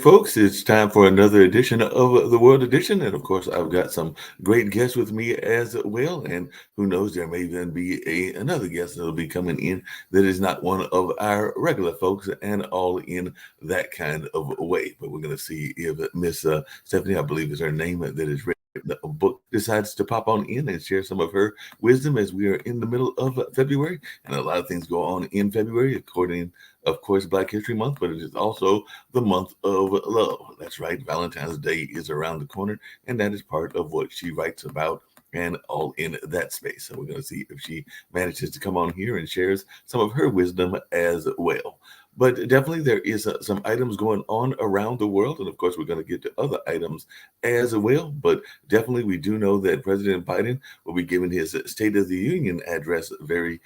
folks, it's time for another edition of the World Edition. And of course, I've got some great guests with me as well. And who knows, there may even be another guest that'll be coming in that is not one of our regular folks and all in that kind of way. But we're going to see if Miss Stephanie, I believe is her name, that is written a book, decides to pop on in and share some of her wisdom as we are in the middle of February. And a lot of things go on in February, according, of course, Black History Month, but it is also the month of love. That's right. Valentine's Day is around the corner, and that is part of what she writes about and all in that space. So we're going to see if she manages to come on here and shares some of her wisdom as well. But definitely there is some items going on around the world. And of course, we're going to get to other items as well. But definitely we do know that President Biden will be giving his State of the Union address very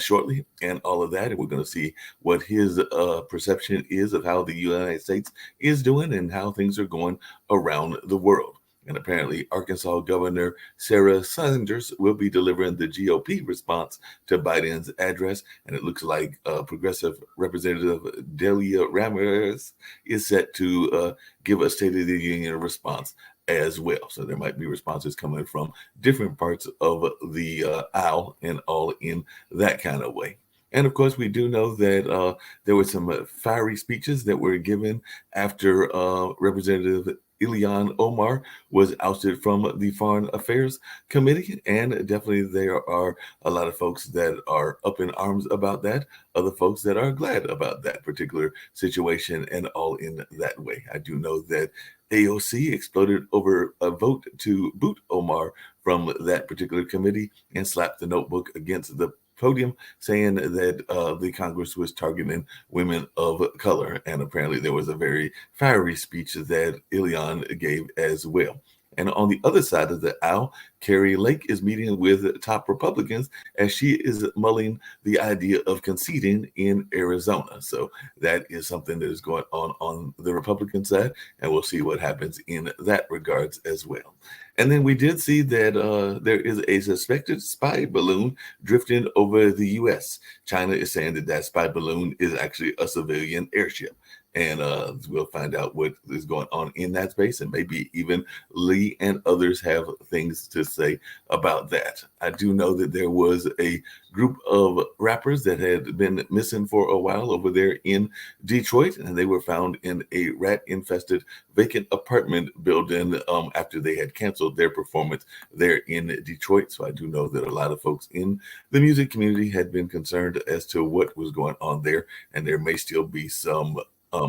shortly and all of that. And we're going to see what his perception is of how the United States is doing and how things are going around the world. And apparently, Arkansas Governor Sarah Sanders will be delivering the GOP response to Biden's address. And it looks like Progressive Representative Delia Ramirez is set to give a State of the Union response as well. So there might be responses coming from different parts of the aisle and all in that kind of way. And of course, we do know that there were some fiery speeches that were given after Representative Ilhan Omar was ousted from the Foreign Affairs Committee. And definitely there are a lot of folks that are up in arms about that, other folks that are glad about that particular situation and all in that way. I do know that AOC exploded over a vote to boot Omar from that particular committee and slapped the notebook against the podium saying that the Congress was targeting women of color. And apparently there was a very fiery speech that Ilhan gave as well. And on the other side of the aisle, Carrie Lake is meeting with top Republicans as she is mulling the idea of conceding in Arizona. So that is something that is going on the Republican side, and we'll see what happens in that regards as well. And then we did see that there is a suspected spy balloon drifting over the U.S. China is saying that that spy balloon is actually a civilian airship. And we'll find out what is going on in that space. And maybe even Lee and others have things to say about that. I do know that there was a group of rappers that had been missing for a while over there in Detroit. And they were found in a rat-infested vacant apartment building after they had canceled their performance there in Detroit. So I do know that a lot of folks in the music community had been concerned as to what was going on there. And there may still be some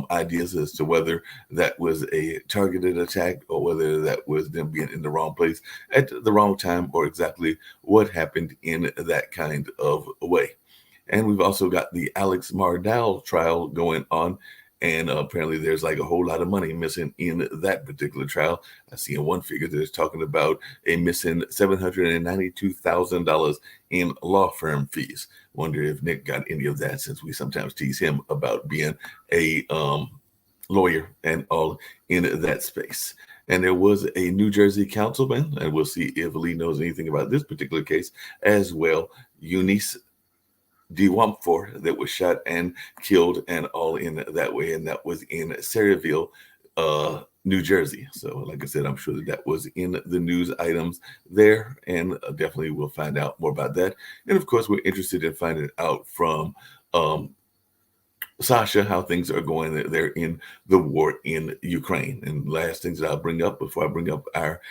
ideas as to whether that was a targeted attack or whether that was them being in the wrong place at the wrong time or exactly what happened in that kind of way. And we've also got the Alex Mardal trial going on. And apparently there's like a whole lot of money missing in that particular trial. I see in one figure that is talking about a missing $792,000 in law firm fees. Wonder if Nick got any of that, since we sometimes tease him about being a lawyer and all in that space. And there was a New Jersey councilman, and we'll see if Lee knows anything about this particular case as well, Eunice DeWampfor, that was shot and killed and all in that way. And that was in Sayreville, New Jersey. So like I said, I'm sure that that was in the news items there, and definitely we'll find out more about that. And of course, we're interested in finding out from Sasha how things are going there in the war in Ukraine. And last things that I'll bring up before I bring up our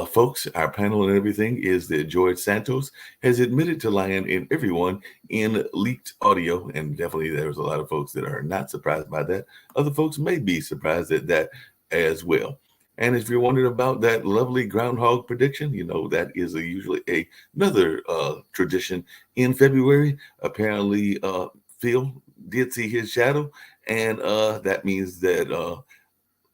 folks, our panel and everything, is that George Santos has admitted to lying in everyone in leaked audio. And definitely there's a lot of folks that are not surprised by that. Other folks may be surprised at that as well. And if you're wondering about that lovely groundhog prediction, you know, that is usually another tradition in February. Apparently, Phil did see his shadow, and that means that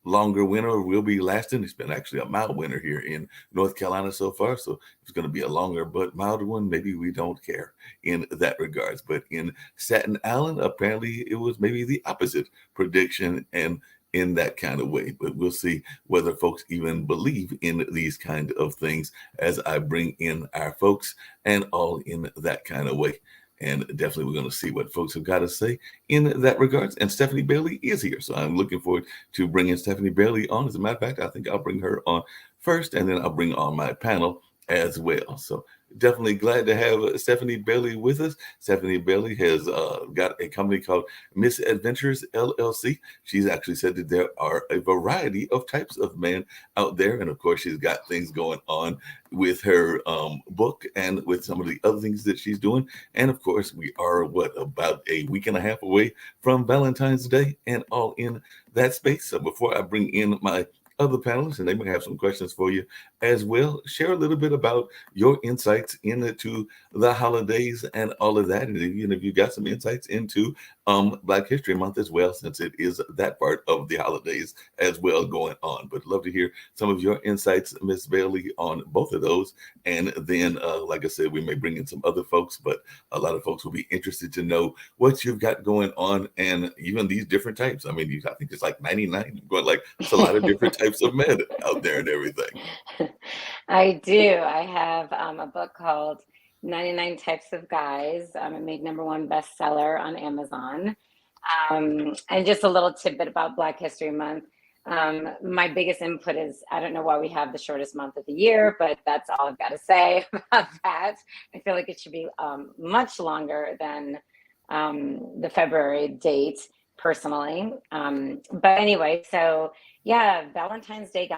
longer winter will be lasting. It's been actually a mild winter here in North Carolina so far, so it's going to be a longer but milder one. Maybe we don't care in that regards. But in Staten Island, apparently it was maybe the opposite prediction and in that kind of way. But we'll see whether folks even believe in these kind of things as I bring in our folks and all in that kind of way. And definitely we're going to see what folks have got to say in that regards. And Stephanie Bailey is here. So I'm looking forward to bringing Stephanie Bailey on. As a matter of fact, I think I'll bring her on first, and then I'll bring on my panel as well. So definitely glad to have Stephanie Bailey with us. Stephanie Bailey has got a company called Miss Adventures LLC. She's actually said that there are a variety of types of men out there. And of course, she's got things going on with her book and with some of the other things that she's doing. And of course, we are about a week and a half away from Valentine's Day and all in that space. So before I bring in my other panelists, and they may have some questions for you as well, share a little bit about your insights into the holidays and all of that. And even if you got some insights into Black History Month as well, since it is that part of the holidays as well going on. But love to hear some of your insights, Miss Bailey, on both of those. And then, like I said, we may bring in some other folks, but a lot of folks will be interested to know what you've got going on and even these different types. I mean, I think it's like 99, going like it's a lot of different types of men out there and everything. I do. I have a book called 99 Types of Guys. It made #1 bestseller on Amazon. And just a little tidbit about Black History Month. My biggest input is I don't know why we have the shortest month of the year, but that's all I've got to say about that. I feel like it should be much longer than the February date, personally. But anyway, so yeah, Valentine's Day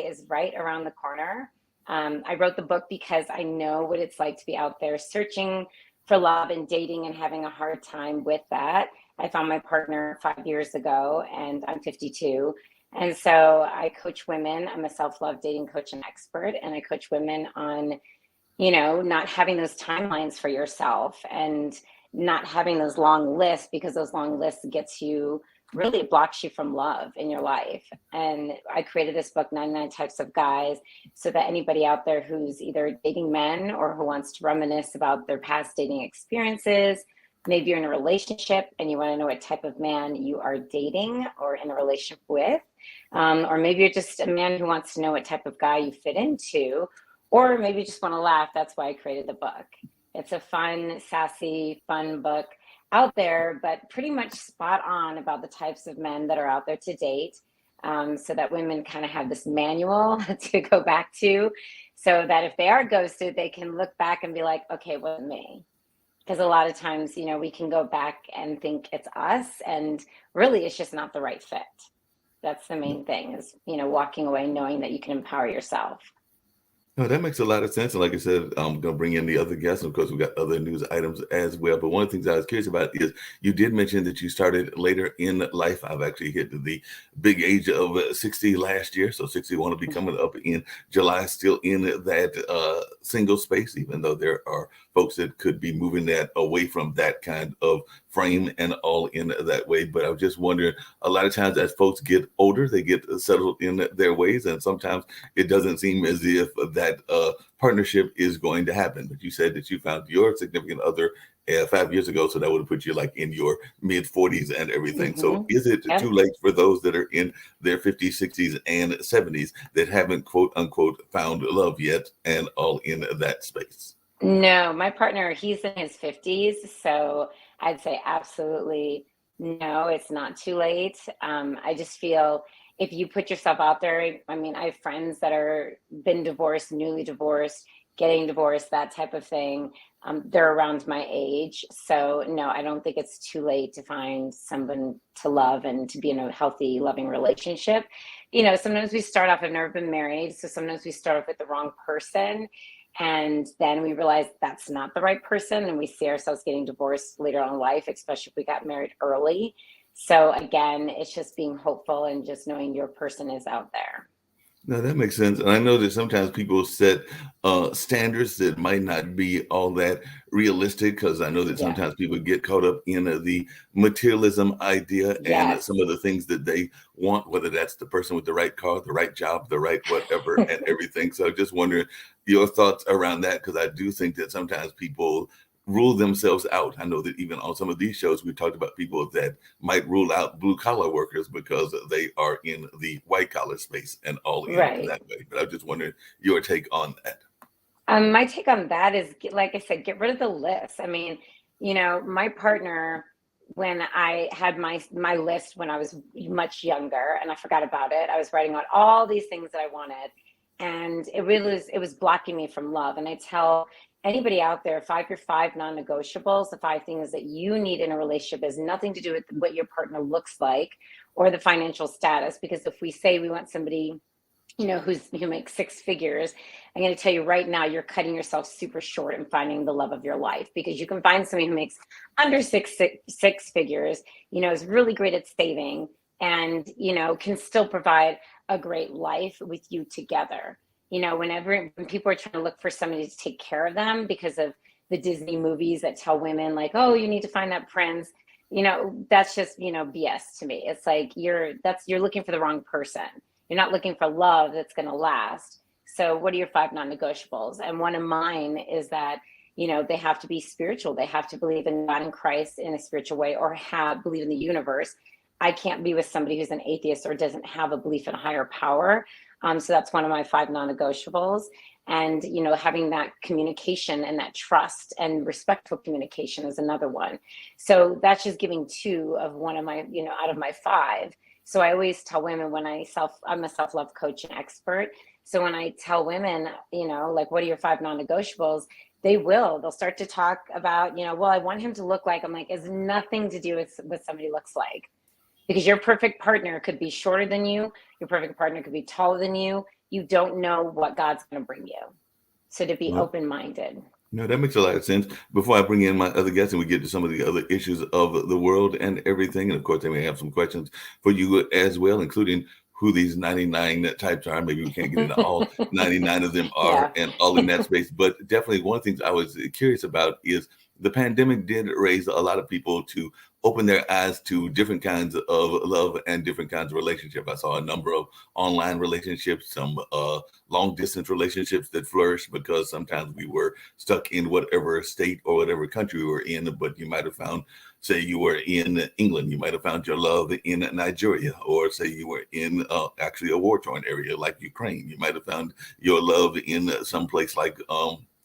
is right around the corner. I wrote the book because I know what it's like to be out there searching for love and dating and having a hard time with that. I found my partner 5 years ago and I'm 52. And so I coach women. I'm a self-love dating coach and expert, and I coach women on, not having those timelines for yourself and not having those long lists, because those long lists really blocks you from love in your life. And I created this book, 99 Types of Guys, so that anybody out there who's either dating men or who wants to reminisce about their past dating experiences, maybe you're in a relationship and you want to know what type of man you are dating or in a relationship with, or maybe you're just a man who wants to know what type of guy you fit into, or maybe you just want to laugh. That's why I created the book. It's a fun, sassy, fun book out there, but pretty much spot on about the types of men that are out there to date, so that women kind of have this manual to go back to, so that if they are ghosted, they can look back and be like, okay, it wasn't me. Because a lot of times, we can go back and think it's us, and really it's just not the right fit. That's the main thing, is, walking away knowing that you can empower yourself. No, that makes a lot of sense. And like I said, I'm going to bring in the other guests. And of course, we've got other news items as well. But one of the things I was curious about is you did mention that you started later in life. I've actually hit the big age of 60 last year. So 61 will be coming up in July, still in that single space, even though there are folks that could be moving that away from that kind of frame and all in that way. But I was just wondering, a lot of times as folks get older, they get settled in their ways. And sometimes it doesn't seem as if that partnership is going to happen. But you said that you found your significant other 5 years ago, so that would have put you like in your mid 40s and everything. Mm-hmm. So is it too late for those that are in their 50s, 60s, and 70s that haven't, quote unquote, found love yet and all in that space? No, my partner, he's in his 50s, so I'd say absolutely no, it's not too late. I just feel if you put yourself out there, I mean, I have friends that are been divorced, newly divorced, getting divorced, that type of thing. They're around my age. So no, I don't think it's too late to find someone to love and to be in a healthy, loving relationship. Sometimes we start off, I've never been married, so sometimes we start off with the wrong person. And then we realize that's not the right person, and we see ourselves getting divorced later on in life, especially if we got married early. So again, it's just being hopeful and just knowing your person is out there. No, that makes sense. And I know that sometimes people set standards that might not be all that realistic, because I know that sometimes people get caught up in the materialism idea and some of the things that they want, whether that's the person with the right car, the right job, the right whatever, and everything. So I just wondering your thoughts around that, because I do think that sometimes people rule themselves out. I know that even on some of these shows, we talked about people that might rule out blue collar workers because they are in the white collar space and all in that way. But I'm just wondering your take on that. My take on that is, like I said, get rid of the list. I mean, My partner, when I had my list when I was much younger and I forgot about it, I was writing out all these things that I wanted, and it was blocking me from love. And I tell anybody out there, your five non-negotiables, the five things that you need in a relationship, has nothing to do with what your partner looks like or the financial status. Because if we say we want somebody who makes six figures, I'm going to tell you right now, you're cutting yourself super short in finding the love of your life, because you can find somebody who makes under six figures, is really great at saving, and can still provide a great life with you together. When people are trying to look for somebody to take care of them because of the Disney movies that tell women like, oh, you need to find that prince, that's just BS to me. It's like you're looking for the wrong person. You're not looking for love that's going to last. So what are your five non-negotiables? And one of mine is that, they have to be spiritual. They have to believe in God and Christ in a spiritual way, or believe in the universe. I can't be with somebody who's an atheist or doesn't have a belief in a higher power. So that's one of my five non-negotiables. And, having that communication and that trust and respectful communication is another one. So that's just giving two of one of my, out of my five. So I always tell women I'm a self-love coach and expert. So when I tell women, like, what are your five non-negotiables? They'll start to talk about, well, I want him to look like, I'm like, it's nothing to do with what somebody looks like, because your perfect partner could be shorter than you. Your perfect partner could be taller than you. You don't know what God's going to bring you. So to be Well, open-minded. no, that makes a lot of sense. Before I bring in my other guests and we get to some of the other issues of the world and everything, and of course, they may have some questions for you as well, including who these 99 types are. Maybe we can't get into all 99 of them are Yeah. and all in that space, but definitely one of the things I was curious about is the pandemic did raise a lot of people to open their eyes to different kinds of love and different kinds of relationship. I saw a number of online relationships, some long distance relationships that flourished because sometimes we were stuck in whatever state or whatever country we were in, but you might have found, say you were in England, you might have found your love in Nigeria, or say you were in actually a war-torn area like Ukraine. You might have found your love in some place like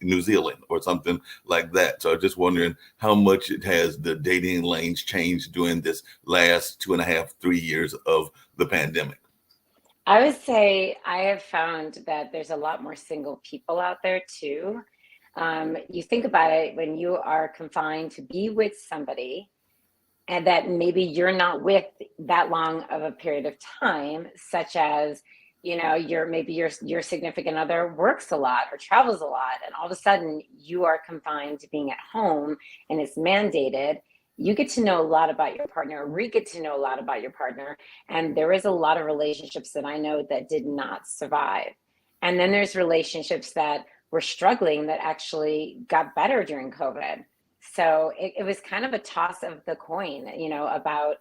New Zealand or something like that. So I'm just wondering how much has the dating lanes changed during this last 2.5, 3 years of the pandemic? I would say I have found that there's a lot more single people out there too. You think about it, when you are confined to be with somebody and that maybe you're not with that long of a period of time, such as, your significant other works a lot or travels a lot, and all of a sudden you are confined to being at home and it's mandated. You get to know a lot about your partner, we get to know a lot about your partner. And there is a lot of relationships that I know that did not survive. And then there's relationships that were struggling that actually got better during COVID. So it was kind of a toss of the coin, about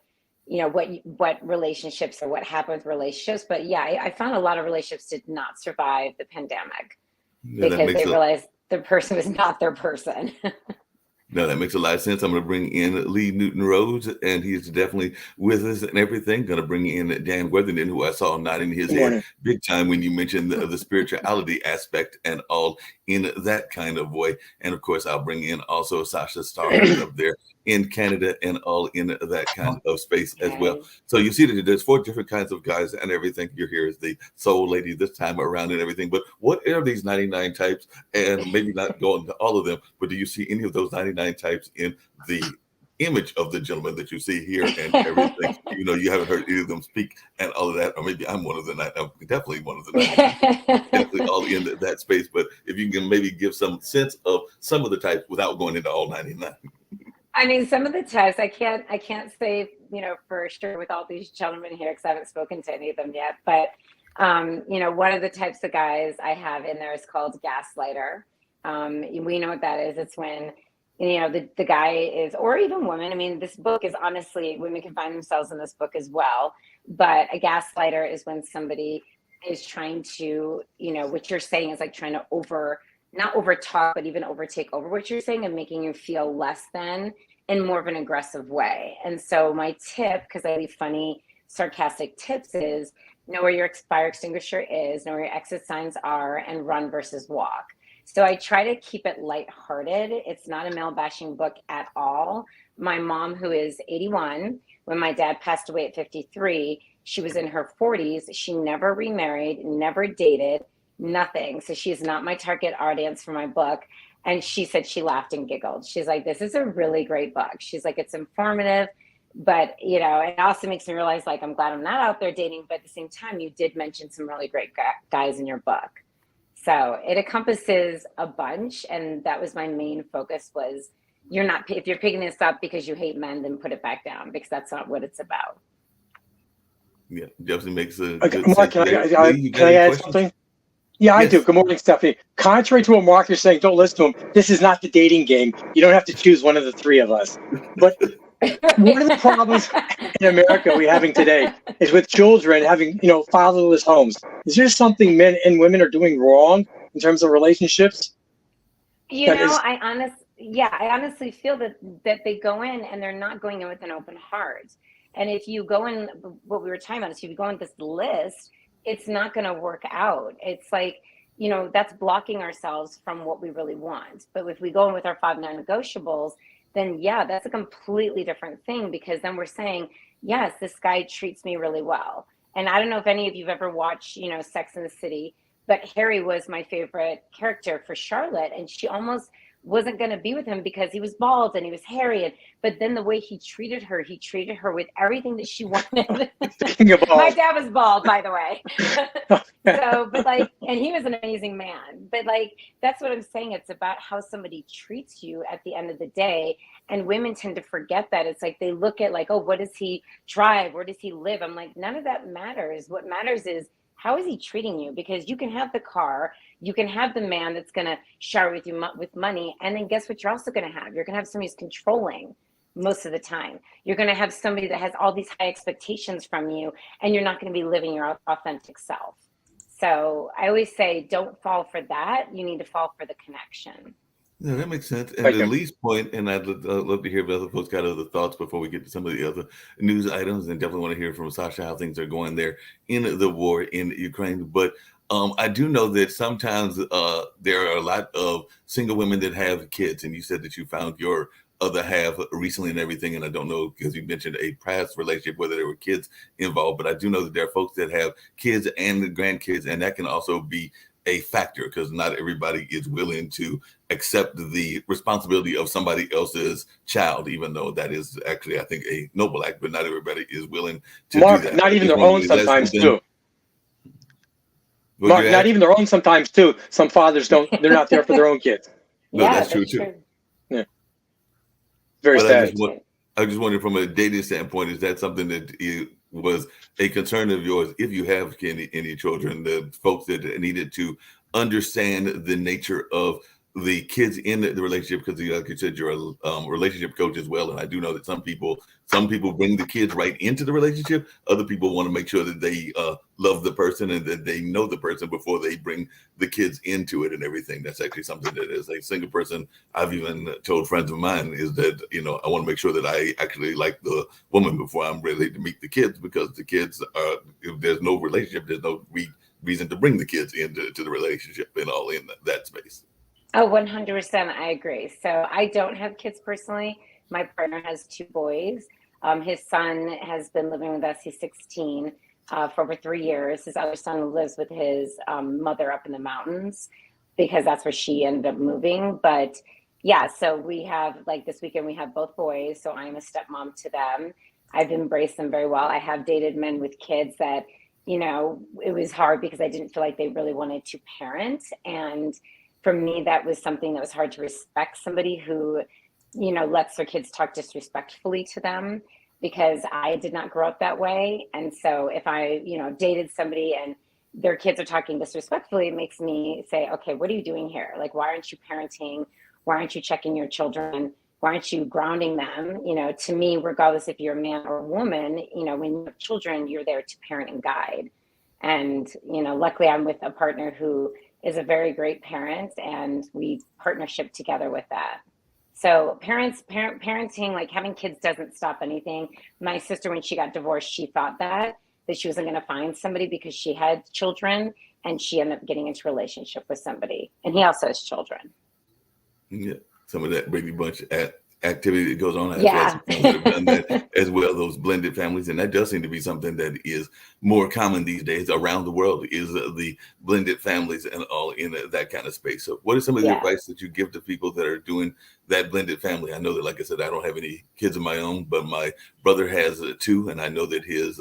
what relationships or what happened with relationships. But yeah, I found a lot of relationships did not survive the pandemic Yeah, that because makes they a realized the person was not their person. No, that makes a lot of sense. I'm going to bring in Lee Newton Rhodes, and he's definitely with us and everything. Going to bring in Dan Worthington, who I saw nodding his Good head morning. big time when you mentioned the spirituality aspect and all in that kind of way. And of course, I'll bring in also Sasha Starr, who's up there in Canada and all in that kind of space as well. Okay. So you see that there's 4 different kinds of guys and everything. You're here as the soul lady this time around and everything. But what are these 99 types? And maybe not go into all of them, but do you see any of those 99 types in the image of the gentleman that you see here and everything? You haven't heard either of them speak and all of that, or maybe I'm one of the 99. I'm definitely one of the 99. Definitely all in that space. But if you can maybe give some sense of some of the types without going into all 99. I mean, some of the tests I can't say, for sure with all these gentlemen here, because I haven't spoken to any of them yet. But one of the types of guys I have in there is called gaslighter. We know what that is. It's when the guy is, or even women. I mean, this book is honestly, women can find themselves in this book as well. But a gaslighter is when somebody is trying to, what you're saying is like trying to not over talk, but even overtake over what you're saying and making you feel less than in more of an aggressive way. And so my tip, because I leave funny, sarcastic tips, is know where your fire extinguisher is, know where your exit signs are, and run versus walk. So I try to keep it lighthearted. It's not a male bashing book at all. My mom, who is 81, when my dad passed away at 53, she was in her 40s. She never remarried, never dated, nothing. So she's not my target audience for my book. And she said she laughed and giggled. She's like, this is a really great book. She's like, it's informative, but it also makes me realize, like, I'm glad I'm not out there dating, but at the same time, you did mention some really great guys in your book. So it encompasses a bunch, and that was my main focus was if you're picking this up because you hate men, then put it back down, because that's not what it's about. Yeah, definitely makes a Okay, good Mark, sense. can Lee, I add something? Yeah, I Yes. do. Good morning, Stephanie. Contrary to what Mark is saying, don't listen to him. This is not the dating game. You don't have to choose one of the three of us. But one of the problems in America we're having today is with children having, fatherless homes. Is there something men and women are doing wrong in terms of relationships? I honestly feel that they go in and they're not going in with an open heart. And if you go in, what we were talking about is if you go in this list, it's not going to work out. It's like, that's blocking ourselves from what we really want. But if we go in with our 5 non-negotiables, then yeah, that's a completely different thing, because then we're saying, yes, this guy treats me really well. And I don't know if any of you've ever watched, Sex and the City, but Harry was my favorite character for Charlotte, and she almost wasn't going to be with him because he was bald and he was hairy. But then the way he treated her with everything that she wanted. My dad was bald, by the way. And he was an amazing man. But that's what I'm saying. It's about how somebody treats you at the end of the day. And women tend to forget that. It's like they look at oh, what does he drive? Where does he live? I'm like, none of that matters. What matters is, how is he treating you? Because you can have the car, you can have the man that's going to shower with you with money. And then guess what you're also going to have? You're going to have somebody who's controlling most of the time. You're going to have somebody that has all these high expectations from you, and you're not going to be living your authentic self. So I always say, don't fall for that. You need to fall for the connection. Yeah, that makes sense. And to Lee's point, and I'd love to hear if other folks got other thoughts before we get to some of the other news items, and definitely want to hear from Sasha how things are going there in the war in Ukraine. But I do know that sometimes there are a lot of single women that have kids, and you said that you found your other half recently and everything, and I don't know, because you mentioned a past relationship whether there were kids involved, but I do know that there are folks that have kids and grandkids, and that can also be a factor, because not everybody is willing to accept the responsibility of somebody else's child, even though that is actually, I think, a noble act, but not everybody is willing to do that. Not even their own sometimes too. Mark, not even their own sometimes too. Some fathers they're not there for their own kids. No, yeah, that's true too. Yeah. Very sad. I just wondered, from a dating standpoint, is that something that was a concern of yours, if you have any children, the folks that needed to understand the nature of the kids in the relationship? Because like you said, you're a relationship coach as well, and I do know that some people bring the kids right into the relationship. Other people want to make sure that they love the person and that they know the person before they bring the kids into it and everything. That's actually something that, as a single person, I've even told friends of mine, is that I want to make sure that I actually like the woman before I'm ready to meet the kids, because the kids are, if there's no relationship, there's no reason to bring the kids into the relationship and all in that space. Oh, 100%. I agree. So I don't have kids personally. My partner has 2 boys. His son has been living with us. He's 16 for over 3 years. His other son lives with his mother up in the mountains, because that's where she ended up moving. But yeah, so we have, this weekend, we have both boys. So I'm a stepmom to them. I've embraced them very well. I have dated men with kids that, it was hard because I didn't feel like they really wanted to parent. And for me, that was something that was hard to respect, somebody who, lets their kids talk disrespectfully to them, because I did not grow up that way. And so if I, dated somebody and their kids are talking disrespectfully, it makes me say, okay, what are you doing here? Why aren't you parenting? Why aren't you checking your children? Why aren't you grounding them? To me, regardless if you're a man or a woman, when you have children, you're there to parent and guide. And, luckily I'm with a partner who is a very great parent, and we partnership together with that. So parenting, having kids doesn't stop anything. My sister, when she got divorced, she thought that she wasn't going to find somebody because she had children. and she ended up getting into a relationship with somebody, and he also has children. Yeah, some of that Brady Bunch activity that goes on. I've Yeah. had some friends that have done that as well, those blended families. And that does seem to be something that is more common these days around the world, is the blended families and all in that kind of space. So what are some of the Yeah. advice that you give to people that are doing that blended family? I know that, like I said, I don't have any kids of my own, but my brother has two, and I know that his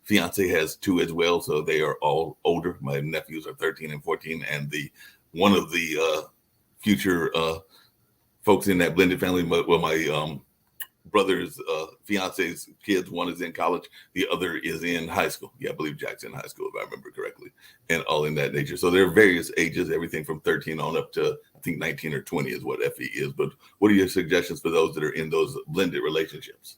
fiance has two as well. So they are all older. My nephews are 13 and 14, and one of the future folks in that blended family, well, my brother's fiance's kids, one is in college, the other is in high school. Yeah, I believe Jack's in high school, if I remember correctly, and all in that nature. So there are various ages, everything from 13 on up to, I think, 19 or 20 is what Effie is. But what are your suggestions for those that are in those blended relationships?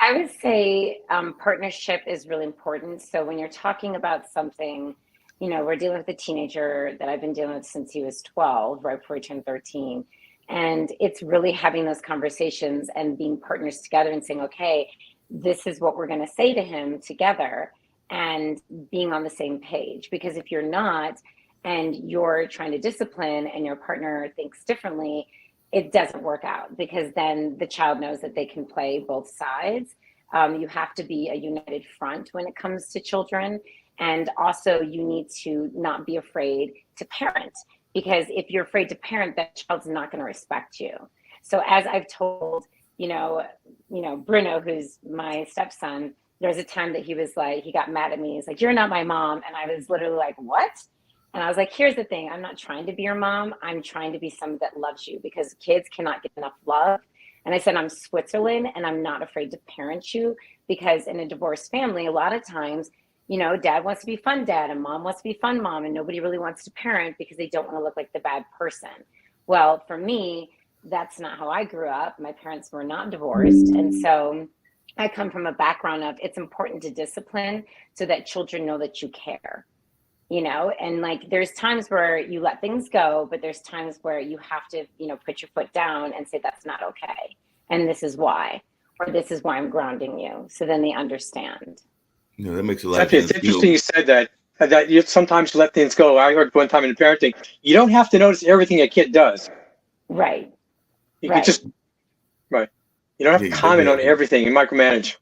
I would say partnership is really important. So when you're talking about something, we're dealing with a teenager that I've been dealing with since he was 12, right before he turned 13. And it's really having those conversations and being partners together and saying, okay, this is what we're going to say to him together, and being on the same page. Because if you're not, and you're trying to discipline and your partner thinks differently, it doesn't work out, because then the child knows that they can play both sides. You have to be a united front when it comes to children. And also you need to not be afraid to parent, because if you're afraid to parent, that child's not going to respect you. So as I've told, Bruno, who's my stepson, there's a time that he was like, he got mad at me. He's like, "You're not my mom." And I was literally like, "What?" And I was like, "Here's the thing. I'm not trying to be your mom. I'm trying to be someone that loves you, because kids cannot get enough love." And I said, "I'm Switzerland, and I'm not afraid to parent you, because in a divorced family, a lot of times, dad wants to be fun dad and mom wants to be fun mom, and nobody really wants to parent because they don't want to look like the bad person." Well, for me, that's not how I grew up. My parents were not divorced. And so I come from a background of, it's important to discipline so that children know that you care, and like, there's times where you let things go, but there's times where you have to, put your foot down and say, that's not okay. And this is why, or this is why I'm grounding you. So then they understand. That makes a lot of It's sense. interesting you said that you sometimes let things go. I heard one time in parenting, you don't have to notice everything a kid does. Right. You can just, right. You don't have to comment on everything and micromanage.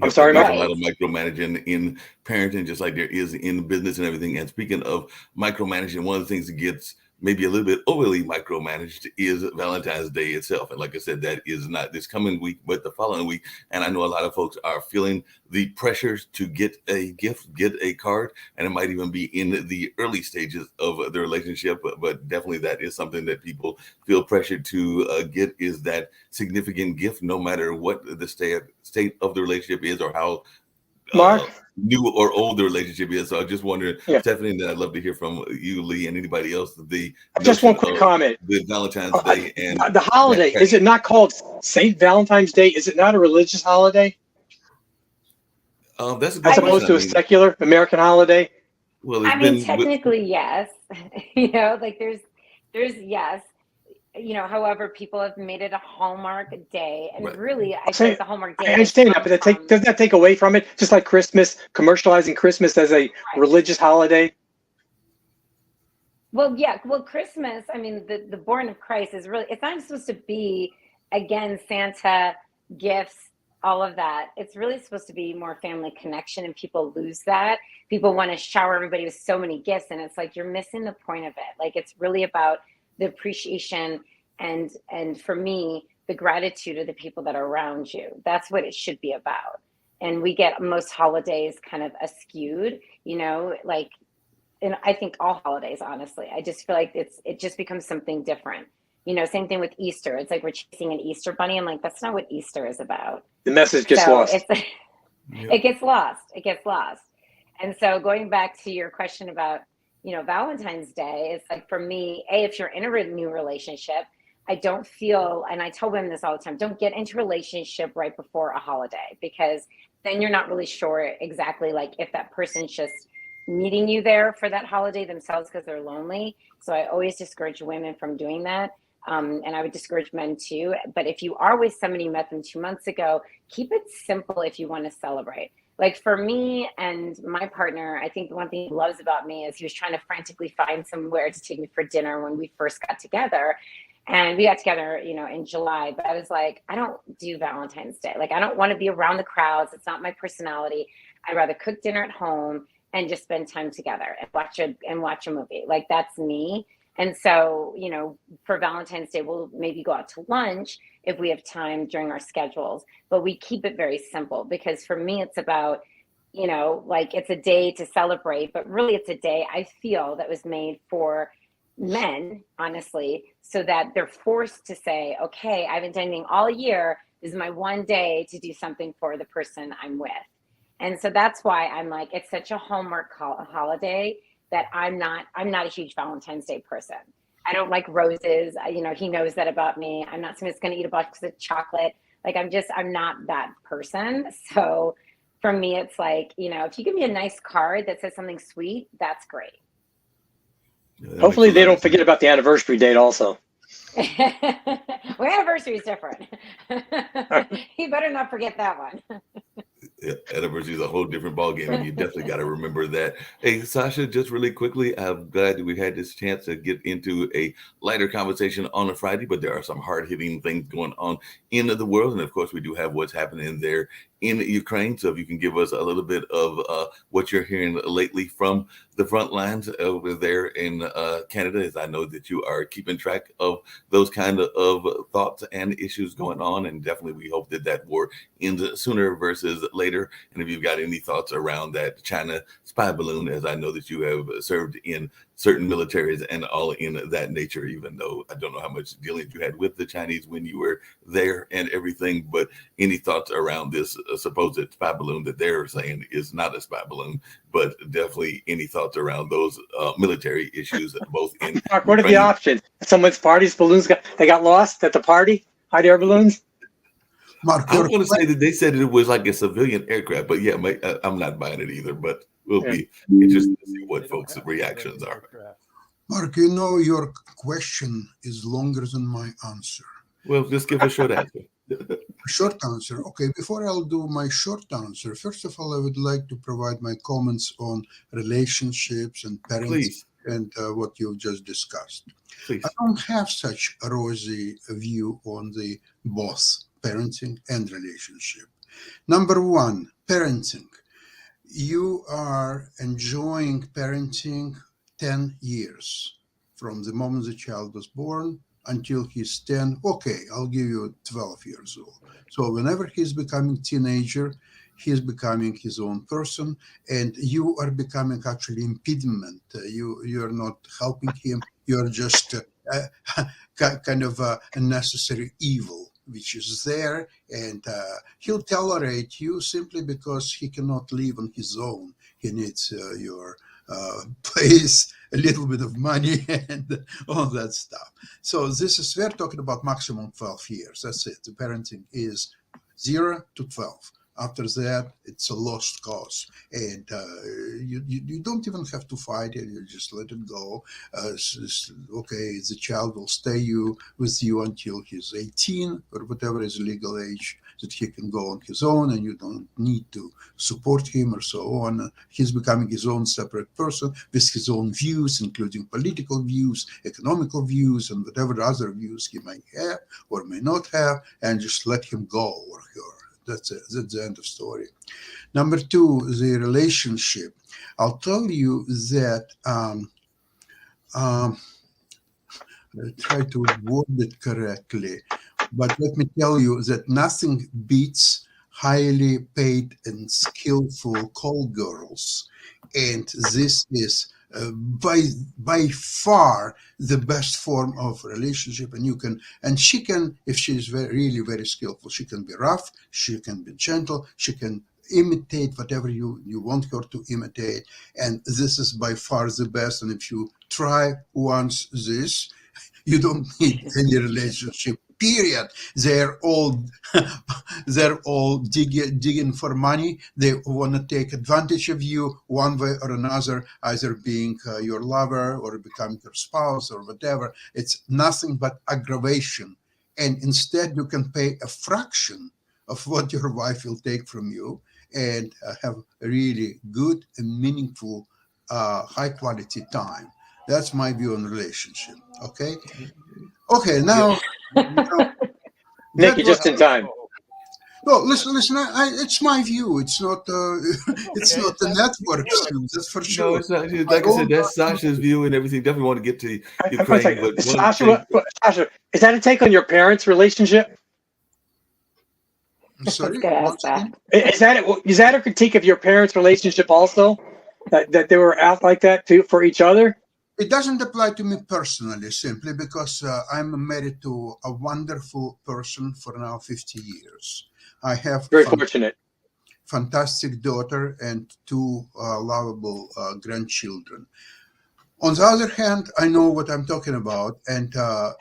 I'm sorry, There's Mike. a lot of micromanaging in parenting, just like there is in business and everything. And speaking of micromanaging, one of the things that gets maybe a little bit overly micromanaged is Valentine's Day itself. And like I said, that is not this coming week, but the following week. And I know a lot of folks are feeling the pressures to get a gift, get a card, and it might even be in the early stages of the relationship. But definitely that is something that people feel pressured to get, is that significant gift, no matter what the state of the relationship is, or how Mark? new or old the relationship is. So I just wondered, Yeah. Stephanie, and I'd love to hear from you, Lee, and anybody else. Just one quick comment. The Valentine's Day and the holiday, is it not called St. Valentine's Day? Is it not a religious holiday? That's a good As opposed to a secular American holiday? Well, technically, yes. Like there's yes. However, people have made it a Hallmark day, and really, I think the Hallmark day. I understand that, but does that take away from it? Just like Christmas, commercializing Christmas as a religious holiday. Well, yeah. Well, Christmas. I mean, the born of Christ is really. It's not supposed to be, again, Santa, gifts, all of that. It's really supposed to be more family connection, and people lose that. People want to shower everybody with so many gifts, and it's like, you're missing the point of it. Like, it's really about the appreciation and for me, the gratitude of the people that are around you. That's what it should be about. And we get most holidays kind of askewed, like, and I think all holidays, honestly. I just feel like it just becomes something different. Same thing with Easter. It's like we're chasing an Easter bunny. I'm like, that's not what Easter is about. The message gets lost. It gets lost. It gets lost. And so going back to your question about, Valentine's Day, it's like, for me, if you're in a new relationship, I don't feel, and I tell women this all the time, don't get into a relationship right before a holiday, because then you're not really sure exactly, like, if that person's just meeting you there for that holiday themselves because they're lonely. So I always discourage women from doing that. And I would discourage men too. But if you are with somebody you met them 2 months ago, keep it simple if you want to celebrate. Like for me and my partner, I think the one thing he loves about me is he was trying to frantically find somewhere to take me for dinner when we first got together. And we got together, you know, in July, but I was like, I don't do Valentine's Day. Like, I don't want to be around the crowds. It's not my personality. I'd rather cook dinner at home and just spend time together and watch a movie. Like, that's me. And so, you know, for Valentine's Day, we'll maybe go out to lunch if we have time during our schedules, but we keep it very simple because for me, it's about, you know, like it's a day to celebrate, but really it's a day I feel that was made for men, honestly, so that they're forced to say, okay, I've been doing all year. This is my one day to do something for the person I'm with. And so that's why I'm like, it's such a Hallmark holiday that I'm not a huge Valentine's Day person. I don't like roses. You know, he knows that about me. I'm not someone that's going to eat a box of chocolate. Like I'm not that person. So for me, it's like, you know, if you give me a nice card that says something sweet, that's great. Yeah, Hopefully they don't forget about the anniversary date also. Well, anniversary is different. You better not forget that one. Yeah, anniversary is a whole different ballgame, and you definitely got to remember that. Hey, Sasha, just really quickly, I'm glad we had this chance to get into a lighter conversation on a Friday, but there are some hard-hitting things going on in the world, and of course, we do have what's happening there in Ukraine. So if you can give us a little bit of what you're hearing lately from the front lines over there in Canada, as I know that you are keeping track of those kind of thoughts and issues going on, and definitely we hope that that war ends sooner versus later. And if you've got any thoughts around that China spy balloon, as I know that you have served in certain militaries and all in that nature, even though I don't know how much dealings you had with the Chinese when you were there and everything, but any thoughts around this supposed spy balloon that they're saying is not a spy balloon, but definitely any thoughts around those military issues, both in Mark, what are the options? Someone's party's balloons got lost at the party? Hot air balloons? Mark, I want to say that they said it was like a civilian aircraft, but yeah, I'm not buying it either, but we'll be interested to see what folks' reactions are. Mark, you know, your question is longer than my answer. Well, just give a short answer. Short answer. Okay, before I'll do my short answer, first of all, I would like to provide my comments on relationships and parenting. Please. And what you've just discussed. Please. I don't have such a rosy view on the both parenting and relationship. Number one, parenting. You are enjoying parenting 10 years from the moment the child was born until he's 10. Okay, I'll give you 12 years old. So whenever he's becoming teenager, he's becoming his own person, and you are becoming actually impediment. You are not helping him. You are just kind of a necessary evil, which is there, and he'll tolerate you simply because he cannot live on his own. He needs your place, a little bit of money, and all that stuff. So we're talking about maximum 12 years. That's it. The parenting is 0 to 12. After that, it's a lost cause, and you don't even have to fight it. You just let it go. Okay, the child will stay with you until he's 18 or whatever is legal age that he can go on his own, and you don't need to support him or so on. He's becoming his own separate person with his own views, including political views, economical views, and whatever other views he might have or may not have, and just let him go or her. That's it. That's the end of story. Number two, the relationship. I'll tell you that I'll try to word it correctly, but let me tell you that nothing beats highly paid and skillful call girls, and this is by far the best form of relationship. And she can, if she's really very skillful, she can be rough, she can be gentle, she can imitate whatever you want her to imitate, and this is by far the best. And if you try once this, you don't need any relationship, period. They're all digging for money. They want to take advantage of you one way or another, either being your lover or becoming your spouse or whatever. It's nothing but aggravation. And instead, you can pay a fraction of what your wife will take from you, and have a really good and meaningful, high quality time. That's my view on relationship. Okay. Okay. Now, Nick, you're just in time. no, listen. It's my view. It's not. It's not the network's view. That's for No, sure. it's not. Like I said, that's Sasha's view and everything. Definitely want to get to Ukraine, but Sasha, is that a take on your parents' relationship? Sorry. Good ask once again? Is that a critique of your parents' relationship also? That they were out like that too for each other? It doesn't apply to me personally, simply because I'm married to a wonderful person for now 50 years. I have Very fortunate. fantastic daughter and two lovable grandchildren. On the other hand, I know what I'm talking about, and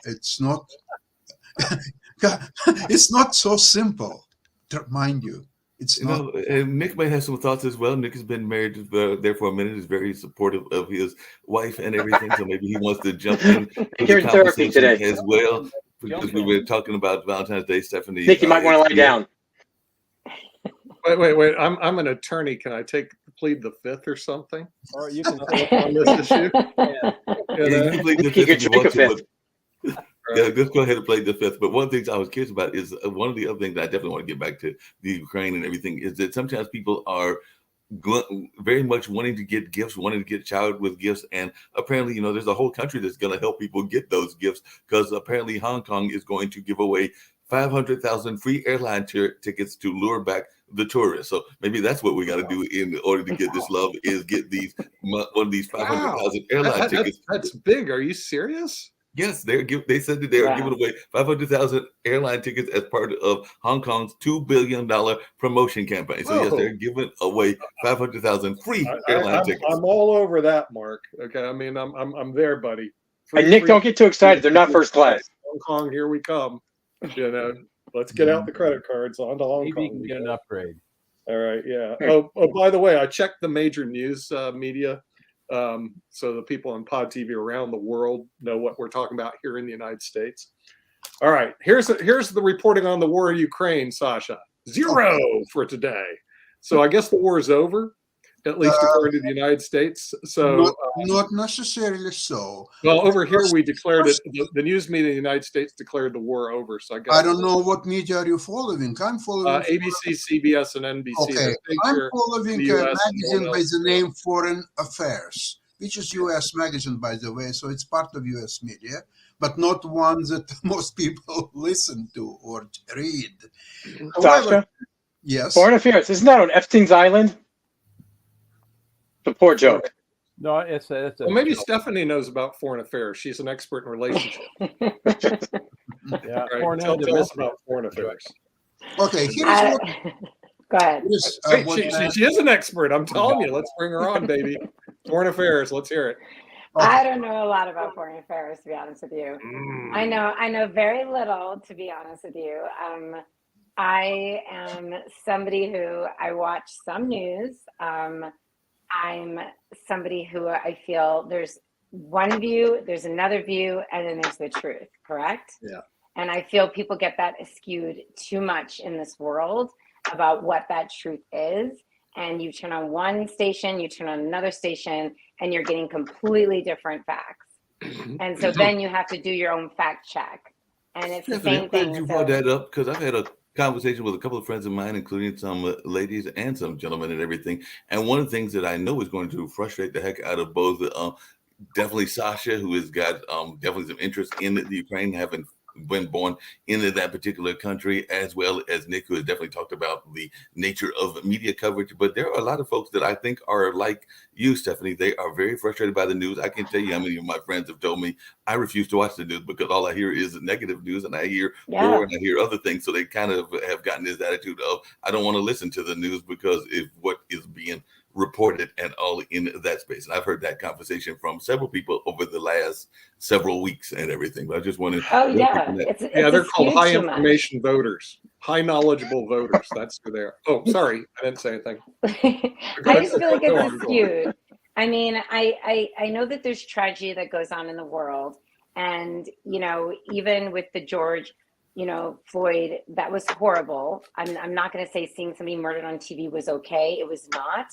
it's not it's not so simple, mind you. It's not. And Nick may have some thoughts as well. Nick has been married there for a minute. Is very supportive of his wife and everything. So maybe he wants to jump in You're in therapy today as well, because we were talking about Valentine's Day, Stephanie. Nick, you might want to lie down. Wait. I'm an attorney. Can I plead the fifth or something? Or you can On this issue? Yeah, you can plead the You fifth can if you drink want a to, fifth. yeah, just go ahead and play the fifth. But one of the things I was curious about is one of the other things that I definitely want to get back to the Ukraine and everything is that sometimes people are very much wanting to get gifts, wanting to get showered with gifts. And apparently, there's a whole country that's going to help people get those gifts, because apparently Hong Kong is going to give away 500,000 free airline tickets to lure back the tourists. So maybe that's what we got to do in order to get this love, is get one of these 500,000 airline tickets. That's big. Are you serious? Yes, they said that they are giving away 500,000 airline tickets as part of Hong Kong's $2 billion promotion campaign. So yes, they're giving away 500,000 free airline tickets. I'm all over that, Mark. Okay, I mean, I'm there, buddy. And Nick, don't get too excited. They're not first class. Hong Kong, here we come. Let's get out the credit cards on to Hong maybe Kong. you can get an upgrade. All right, yeah. Oh, by the way, I checked the major news media, so the people on Pod TV around the world know what we're talking about here in the United States. All right, here's the reporting on the war in Ukraine, Sasha. 0 for today. So I guess the war is over, at least according to the United States. So not necessarily so. Well, over here we declared it. The news media in the United States declared the war over. So I guess I don't know what media are you following. I'm following ABC, CBS, and NBC. Okay, I'm following a magazine by the name name Foreign Affairs, which is U.S. magazine, by the way. So it's part of U.S. media, but not one that most people listen to or read. Sasha, Yes. Foreign Affairs, isn't that on Epstein's Island? It's a poor joke. No, it's a Well, maybe Stephanie knows about foreign affairs. She's an expert in relationships. yeah. Right? Foreign Tell and us domestic. about foreign affairs. Okay, here's what Go ahead. is, She is an expert. I'm telling you. Let's bring her on, baby. Foreign affairs. Let's hear it. I don't know a lot about foreign affairs, to be honest with you. I know very little, to be honest with you. I am somebody who I watch some news. I'm somebody who I feel there's one view, there's another view, and then there's the truth, correct? Yeah. And I feel people get that skewed too much in this world about what that truth is. And you turn on one station, you turn on another station, and you're getting completely different facts. And so then you have to do your own fact check. And it's the same thing. You brought that up because I've had a conversation with a couple of friends of mine, including some ladies and some gentlemen and everything. And one of the things that I know is going to frustrate the heck out of both, definitely Sasha, who has got definitely some interest in the Ukraine, having been born into that particular country, as well as Nick, who has definitely talked about the nature of media coverage. But there are a lot of folks that I think are like you, Stephanie. They are very frustrated by the news. I can tell you how many of my friends have told me I refuse to watch the news because all I hear is negative news, and I hear war and I hear other things. So they kind of have gotten this attitude of, I don't want to listen to the news because if what is being reported and all in that space. And I've heard that conversation from several people over the last several weeks and everything. But I just wanted they're called high information voters, high knowledgeable voters. That's who they are. Oh, sorry, I didn't say anything. I just feel like it's skewed. I mean, I know that there's tragedy that goes on in the world, and even with the George Floyd, that was horrible. I'm not going to say seeing somebody murdered on TV was okay. It was not.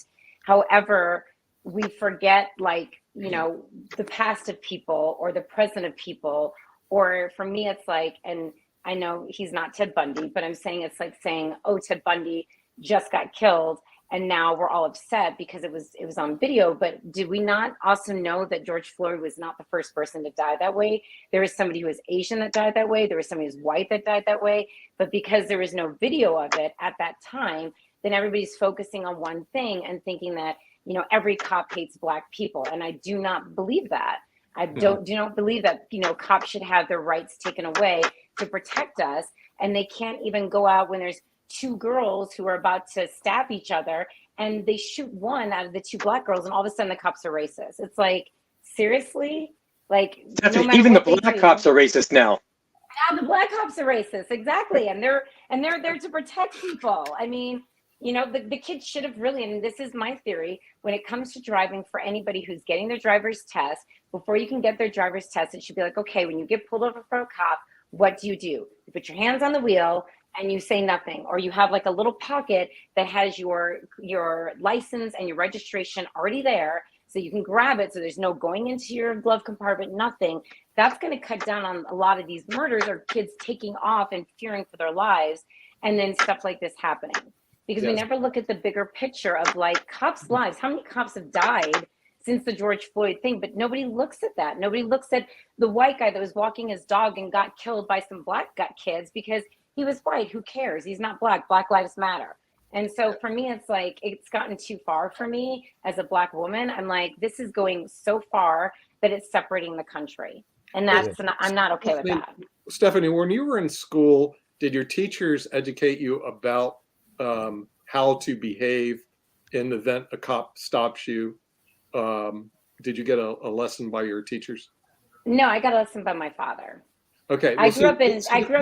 However, we forget, the past of people or the present of people. Or for me, it's like, and I know he's not Ted Bundy, but I'm saying it's like saying, oh, Ted Bundy just got killed, and now we're all upset because it was on video. But did we not also know that George Floyd was not the first person to die that way? There was somebody who was Asian that died that way. There was somebody who was white that died that way. But because there was no video of it at that time, then everybody's focusing on one thing and thinking that, every cop hates Black people. And I do not believe that. I do not believe that, cops should have their rights taken away to protect us. And they can't even go out when there's two girls who are about to stab each other, and they shoot one out of the two Black girls, and all of a sudden the cops are racist. It's like, seriously? Like, even the Black cops are racist now. Now the Black cops are racist, exactly. And they're there to protect people. I mean, the kids should have really, and this is my theory, when it comes to driving, for anybody who's getting their driver's test, before you can get their driver's test, it should be like, okay, when you get pulled over for a cop, what do? You put your hands on the wheel and you say nothing, or you have like a little pocket that has your license and your registration already there, so you can grab it, so there's no going into your glove compartment, nothing. That's going to cut down on a lot of these murders or kids taking off and fearing for their lives, and then stuff like this happening. Because we never look at the bigger picture of like cops' lives. How many cops have died since the George Floyd thing? But nobody looks at that. Nobody looks at the white guy that was walking his dog and got killed by some Black kids because he was white. Who cares? He's not Black. Black lives matter. And so for me, it's like, it's gotten too far for me as a Black woman. I'm like, this is going so far that it's separating the country. And I'm not okay with that. Stephanie, when you were in school, did your teachers educate you about how to behave in the event a cop stops you? Did you get a lesson by your teachers? No, I got a lesson by my father. Okay. I grew up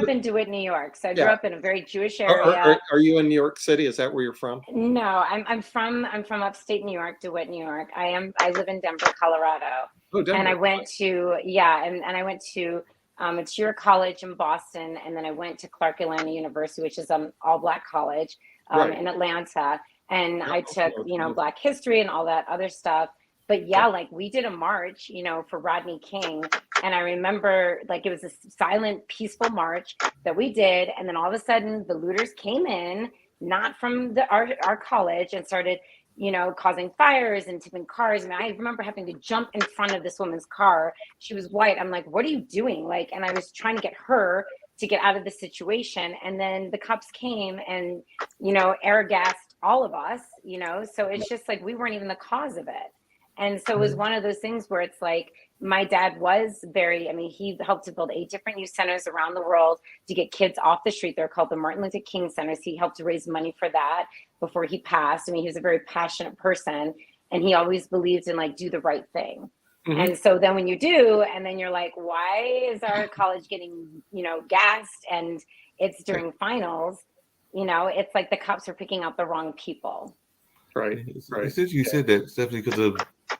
in DeWitt, New York. So I grew up in a very Jewish area. Are you in New York City? Is that where you're from? No, I'm from upstate New York, DeWitt, New York. I live in Denver, Colorado. Oh, Denver. And I went to and I went to a cheer college in Boston, and then I went to Clark Atlanta University, which is an all Black college in Atlanta. And I took, Black history and all that other stuff. But yeah, like we did a march, for Rodney King. And I remember like it was a silent, peaceful march that we did. And then all of a sudden the looters came in, not from our college, and started, causing fires and tipping cars. And I remember having to jump in front of this woman's car. She was white. I'm like, what are you doing? Like, and I was trying to get her to get out of the situation. And then the cops came and, air gassed all of us, so it's just like, we weren't even the cause of it. And so it was one of those things where it's like, my dad was he helped to build 8 different youth centers around the world to get kids off the street. They're called the Martin Luther King Centers. He helped to raise money for that before he passed. He was a very passionate person, and he always believed in like, do the right thing. Mm-hmm. And so then when you do, and then you're like, why is our college getting, gassed, and it's during finals, it's like the cops are picking out the wrong people. Right. Since you said that, Stephanie, because a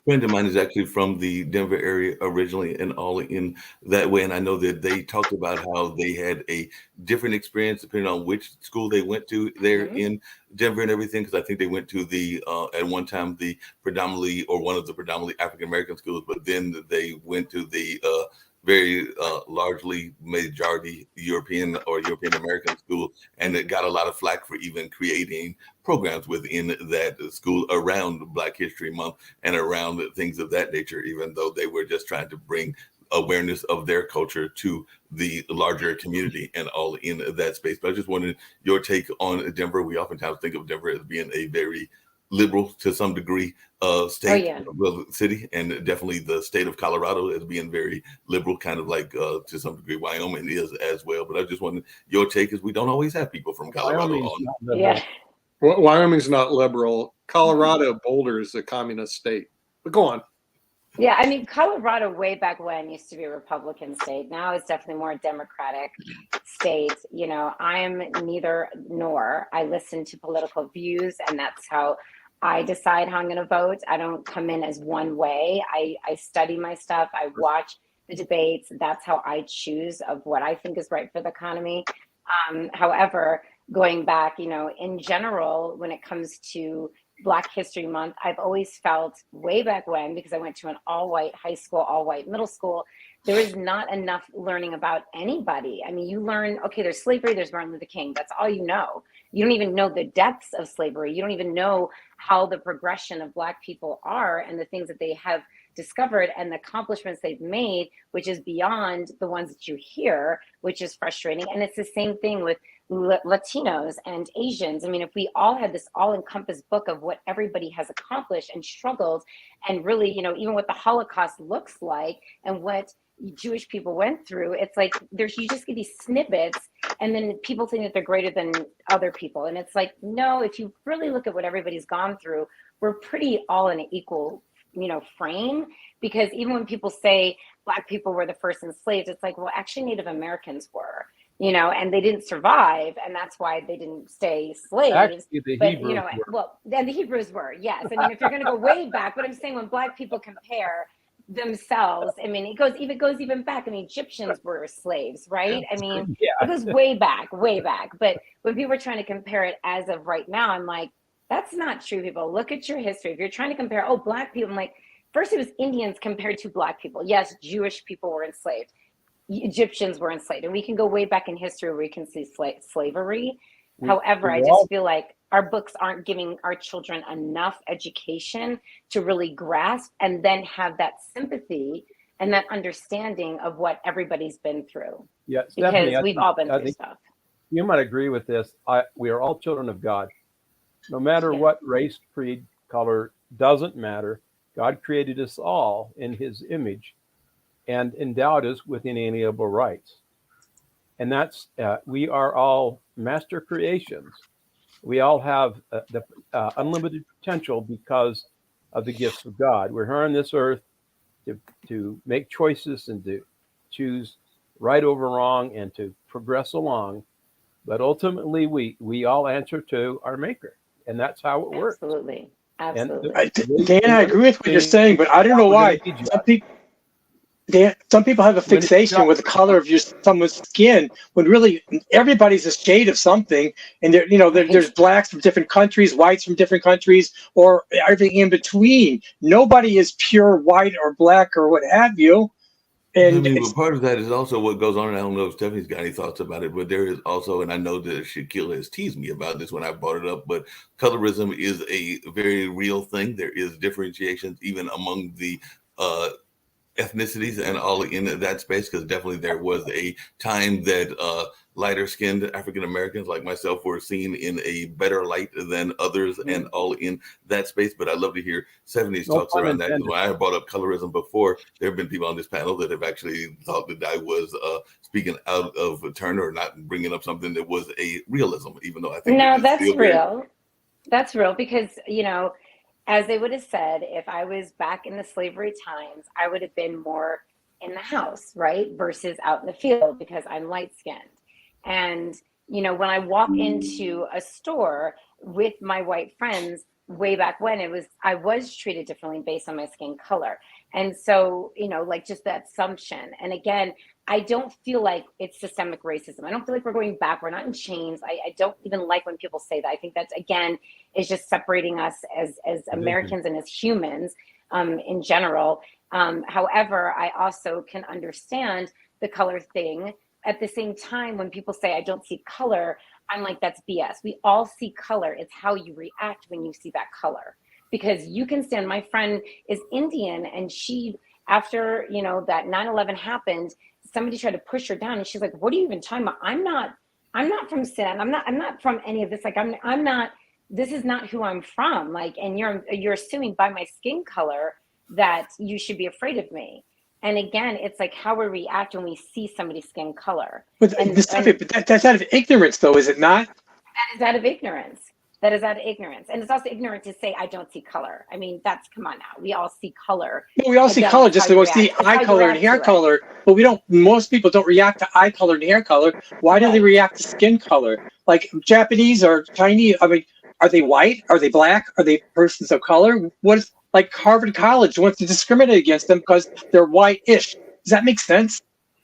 friend of mine is actually from the Denver area originally and all in that way. And I know that they talked about how they had a different experience depending on which school they went to there in Denver and everything. Because I think they went to the, at one time, the predominantly or one of the predominantly African-American schools, but then they went to the very largely majority European or European American school, and it got a lot of flack for even creating programs within that school around Black History Month and around things of that nature, even though they were just trying to bring awareness of their culture to the larger community and all in that space. But I just wanted your take on Denver. We oftentimes think of Denver as being a very liberal to some degree state, city, and definitely the state of Colorado as being very liberal, kind of like to some degree Wyoming is as well. But I just wanted your take, as we don't always have people from Colorado on. Wyoming's not liberal. Colorado, Boulder is a communist state. But go on. Yeah, Colorado way back when used to be a Republican state. Now it's definitely more a Democratic state. I'm neither nor. I listen to political views, and that's how I decide how I'm going to vote. I don't come in as one way. I study my stuff. I watch the debates. That's how I choose of what I think is right for the economy. However, going back, in general, when it comes to Black History Month, I've always felt way back when, because I went to an all-white high school, all-white middle school, there is not enough learning about anybody. I mean, you learn, okay, there's slavery, there's Martin Luther King. That's all you know. You don't even know the depths of slavery. You don't even know how the progression of Black people are and the things that they have discovered and the accomplishments they've made, which is beyond the ones that you hear, which is frustrating. And it's the same thing with Latinos and Asians. I mean, if we all had this all-encompassed book of what everybody has accomplished and struggled, and really, even what the Holocaust looks like and what Jewish people went through, it's like you just get these snippets, and then people think that they're greater than other people. And it's like, no, if you really look at what everybody's gone through, we're pretty all in an equal frame. Because even when people say Black people were the first enslaved, it's like, well, actually Native Americans were, and they didn't survive, and that's why they didn't stay slaves. Actually, the But Hebrews were. well, and the Hebrews were, yes. I mean, if you're going to go way back, but I'm saying when Black people compare themselves, I mean, it goes even back. I mean, Egyptians were slaves, right? I mean, Yeah. it goes way back. But when people are trying to compare it as of right now, I'm like, that's not true, people. Look at your history. If you're trying to compare, Black people, I'm like, first it was Indians compared to Black people. Yes, Jewish people were enslaved. Egyptians were enslaved. And we can go way back in history where we can see slavery. However, I just feel like our books aren't giving our children enough education to really grasp and then have that sympathy and that understanding of what everybody's been through. Yeah, Because Stephanie, we've all been through stuff. you might agree with this. We are all children of God. No matter Yeah. what race, creed, color, doesn't matter. God created us all in his image and endowed us with inalienable rights. And that's, we are all master creations. We all have the unlimited potential because of the gifts of God. We're here on this earth to make choices and to choose right over wrong and to progress along. But ultimately, we all answer to our maker. And that's how it works. Absolutely. Absolutely. Dan, I agree with what you're saying, but I don't know why. Some people have a fixation with the color of someone's skin when really everybody's a shade of something. And there's blacks from different countries, whites from different countries, or everything in between. Nobody is pure white or black or what have you. And but part of that is also what goes on. And I don't know if Stephanie's got any thoughts about it, but there is also, and I know that Shaquille has teased me about this when I brought it up, but colorism is a very real thing. There is differentiations even among the ethnicities and all in that space, because definitely there was a time that lighter skinned African Americans like myself were seen in a better light than others and all in that space. But I'd love to hear Stephanie's talks around that. When I have brought up colorism before, there have been people on this panel that have actually thought that I was speaking out of turn or not bringing up something that was a realism, even though I think that's real. That's real because, as they would have said, if I was back in the slavery times, I would have been more in the house, right? Versus out in the field because I'm light skinned. And, when I walk into a store with my white friends way back when, I was treated differently based on my skin color. And so, just that assumption. And again, I don't feel like it's systemic racism. I don't feel like we're going back. We're not in chains. I don't even like when people say that. I think that's, again, is just separating us as Americans and as humans in general. However, I also can understand the color thing. At the same time, when people say I don't see color, I'm like, that's BS. We all see color. It's how you react when you see that color. Because you can stand, my friend is Indian, and she, after, that 9/11 happened, somebody tried to push her down, and she's like, what are you even talking about? I'm not from Sin. I'm not from any of this. Like, I'm not, this is not who I'm from. Like, and you're assuming by my skin color that you should be afraid of me. And again, it's like how we react when we see somebody's skin color. But that's out of ignorance, though, is it not? That is out of ignorance. And it's also ignorant to say, I don't see color. I mean, come on now. We all see color. Well, we all see color, just like we see eye color and hair color. But most people don't react to eye color and hair color. Why do they react to skin color? Like Japanese or Chinese, I mean, are they white? Are they black? Are they persons of color? Like Harvard College wants to discriminate against them because they're white-ish. Does that make sense?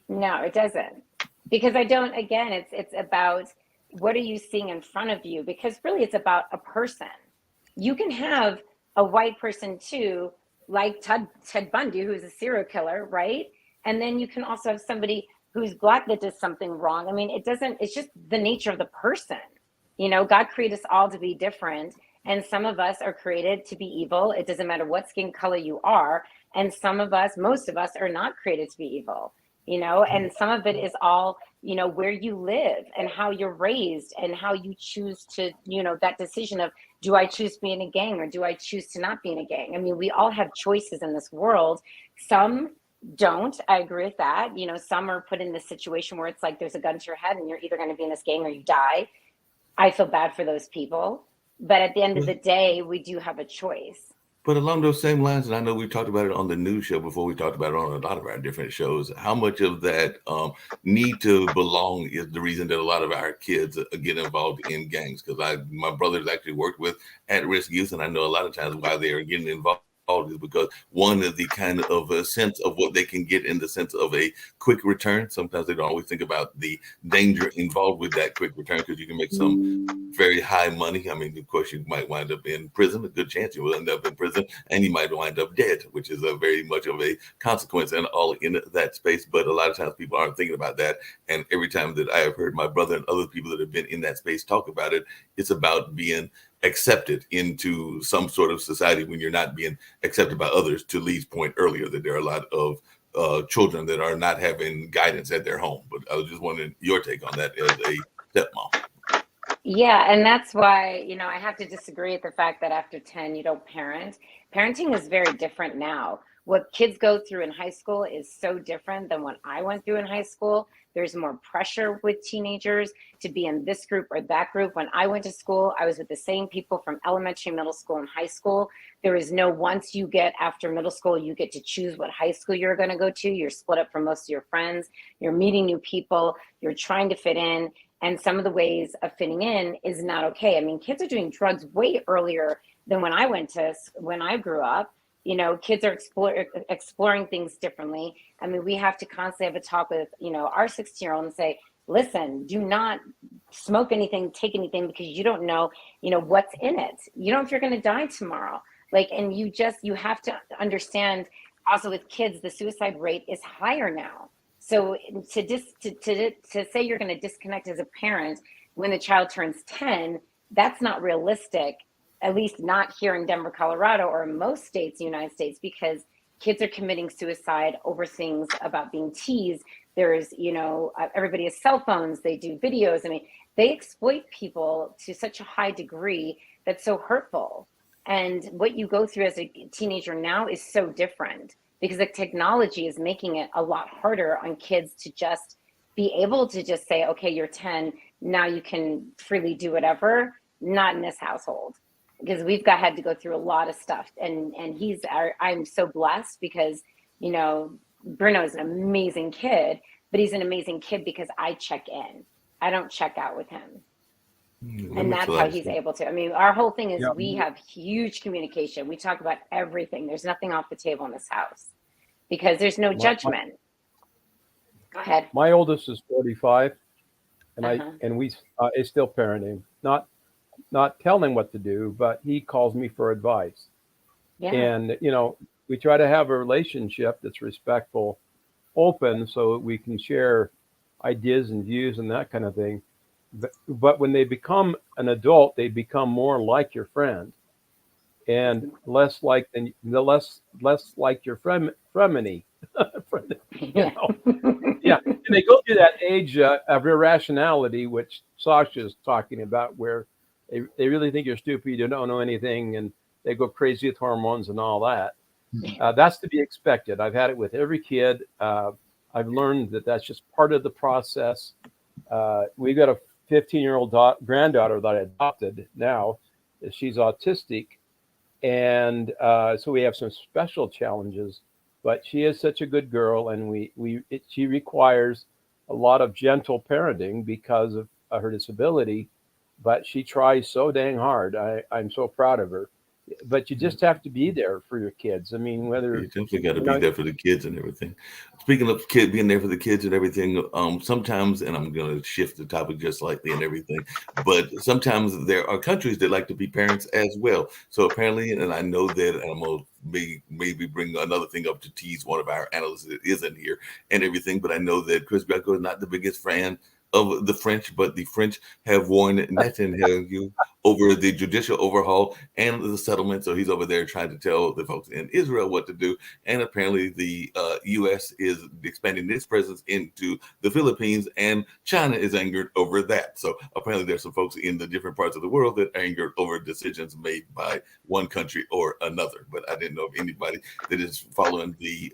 No, it doesn't. Because I don't, again, it's about what are you seeing in front of you? Because really it's about a person. You can have a white person too, like Ted Bundy, who's a serial killer, right? And then you can also have somebody who's black that does something wrong. I mean, it's just the nature of the person. You know, God created us all to be different. And some of us are created to be evil. It doesn't matter what skin color you are. And some of us, most of us, are not created to be evil, you know, and some of it is all, you know, where you live and how you're raised and how you choose to, you know, that decision of, do I choose to be in a gang or do I choose to not be in a gang? I mean, we all have choices in this world. Some don't. I agree with that. You know, some are put in this situation where it's like there's a gun to your head and you're either going to be in this gang or you die. I feel bad for those people. But at the end of the day, we do have a choice. But along those same lines, and I know we talked about it on the news show before, we talked about it on a lot of our different shows, how much of that need to belong is the reason that a lot of our kids get involved in gangs. Because my brother's actually worked with at-risk youth, and I know a lot of times why they are getting involved is because one is the kind of a sense of what they can get in the sense of a quick return. Sometimes they don't always think about the danger involved with that quick return, because you can make some very high money. I mean, of course, you might wind up in prison. A good chance you will end up in prison, and you might wind up dead, which is a very much of a consequence and all in that space. But a lot of times people aren't thinking about that. And every time that I have heard my brother and other people that have been in that space talk about it, it's about being accepted into some sort of society when you're not being accepted by others. To Lee's point earlier, that there are a lot of children that are not having guidance at their home. But I was just wondering your take on that as a stepmom. Yeah, and that's why, you know, I have to disagree with the fact that after 10, you don't parent. Parenting is very different now. What kids go through in high school is so different than what I went through in high school. There's more pressure with teenagers to be in this group or that group. When I went to school, I was with the same people from elementary, middle school, and high school. There is no, once you get after middle school, you get to choose what high school you're going to go to. You're split up from most of your friends. You're meeting new people. You're trying to fit in. And some of the ways of fitting in is not okay. I mean, kids are doing drugs way earlier than when I grew up. You know, kids are exploring things differently. I mean, we have to constantly have a talk with, you know, our 16-year-old and say, listen, do not smoke anything, take anything, because you don't know, you know, what's in it. You don't know if you're going to die tomorrow. Like, and you have to understand also with kids, the suicide rate is higher now. So to say you're going to disconnect as a parent when the child turns 10, that's not realistic, at least not here in Denver, Colorado, or in most states in the United States, because kids are committing suicide over things about being teased. There's, you know, everybody has cell phones, they do videos. I mean, they exploit people to such a high degree that's so hurtful. And what you go through as a teenager now is so different, because the technology is making it a lot harder on kids to just be able to just say, okay, you're 10, now you can freely do whatever. Not in this household, because we've had to go through a lot of stuff. And I'm so blessed because, you know, Bruno is an amazing kid, but he's an amazing kid because I check in. I don't check out with him. And that's how he's able to. I mean, our whole thing is we have huge communication. We talk about everything. There's nothing off the table in this house because there's no judgment. Go ahead. My oldest is 45, and we is still parenting. Not telling him what to do, but he calls me for advice. Yeah. And you know, we try to have a relationship that's respectful, open, so we can share ideas and views and that kind of thing. But when they become an adult, they become more like your friend, and less like your frenemy. You know? Yeah, and they go through that age of irrationality, which Sasha's talking about, where they really think you're stupid, you don't know anything, and they go crazy with hormones and all that. That's to be expected. I've had it with every kid. I've learned that that's just part of the process. We've got a 15-year-old granddaughter that I adopted now. She's autistic, and so we have some special challenges. But she is such a good girl, and she requires a lot of gentle parenting because of her disability. But she tries so dang hard. I'm so proud of her. but you just have to be there for your kids. I mean, whether You simply got to you be know, there for the kids and everything. Speaking of being there for the kids and everything, sometimes, and I'm going to shift the topic just slightly and everything, but sometimes there are countries that like to be parents as well. So apparently, and I know that I'm going to maybe bring another thing up to tease one of our analysts that isn't here and everything, but I know that Chris Greco is not the biggest fan of the French, but the French have warned Netanyahu over the judicial overhaul and the settlement. So he's over there trying to tell the folks in Israel what to do. And apparently the U.S. is expanding its presence into the Philippines, and China is angered over that. So apparently there's some folks in the different parts of the world that are angered over decisions made by one country or another. But I didn't know if anybody that is following the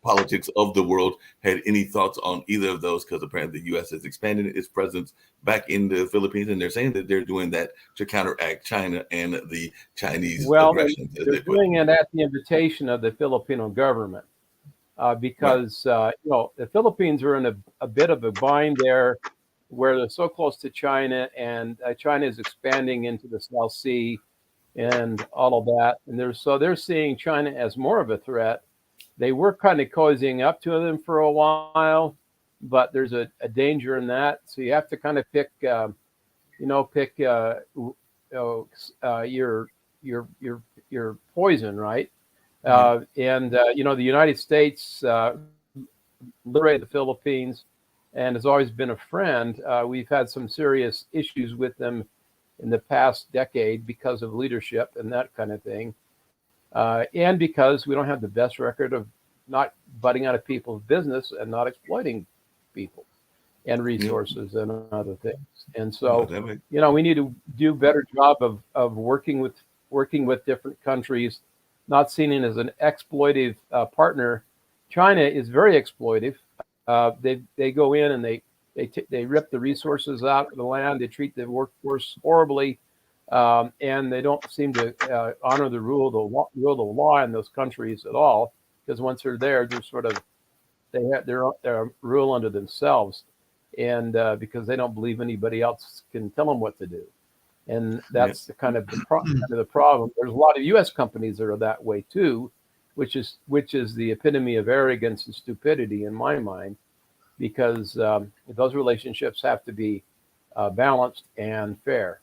politics of the world had any thoughts on either of those, because apparently the U.S. is expanding its presence back in the Philippines, and they're saying that they're doing that to counteract China and the Chinese aggression. They're doing it at the invitation of the Filipino government because the Philippines are in a bit of a bind there, where they're so close to China, and China is expanding into the South Sea and all of that, and they're seeing China as more of a threat. They were kind of cozying up to them for a while, but there's a danger in that. So you have to kind of pick your poison, right? The United States liberated the Philippines and has always been a friend. We've had some serious issues with them in the past decade because of leadership and that kind of thing. And because we don't have the best record of not butting out of people's business and not exploiting people and resources and other things. And so, we need to do a better job of working with different countries, not seen it as an exploitive partner. China is very exploitive. They go in and they rip the resources out of the land. They treat the workforce horribly. And they don't seem to honor the rule of the law in those countries at all, because once they're there, they're sort of they're rule unto themselves, and because they don't believe anybody else can tell them what to do, and that's the kind of the problem. There's a lot of U.S. companies that are that way too, which is the epitome of arrogance and stupidity in my mind, because those relationships have to be balanced and fair.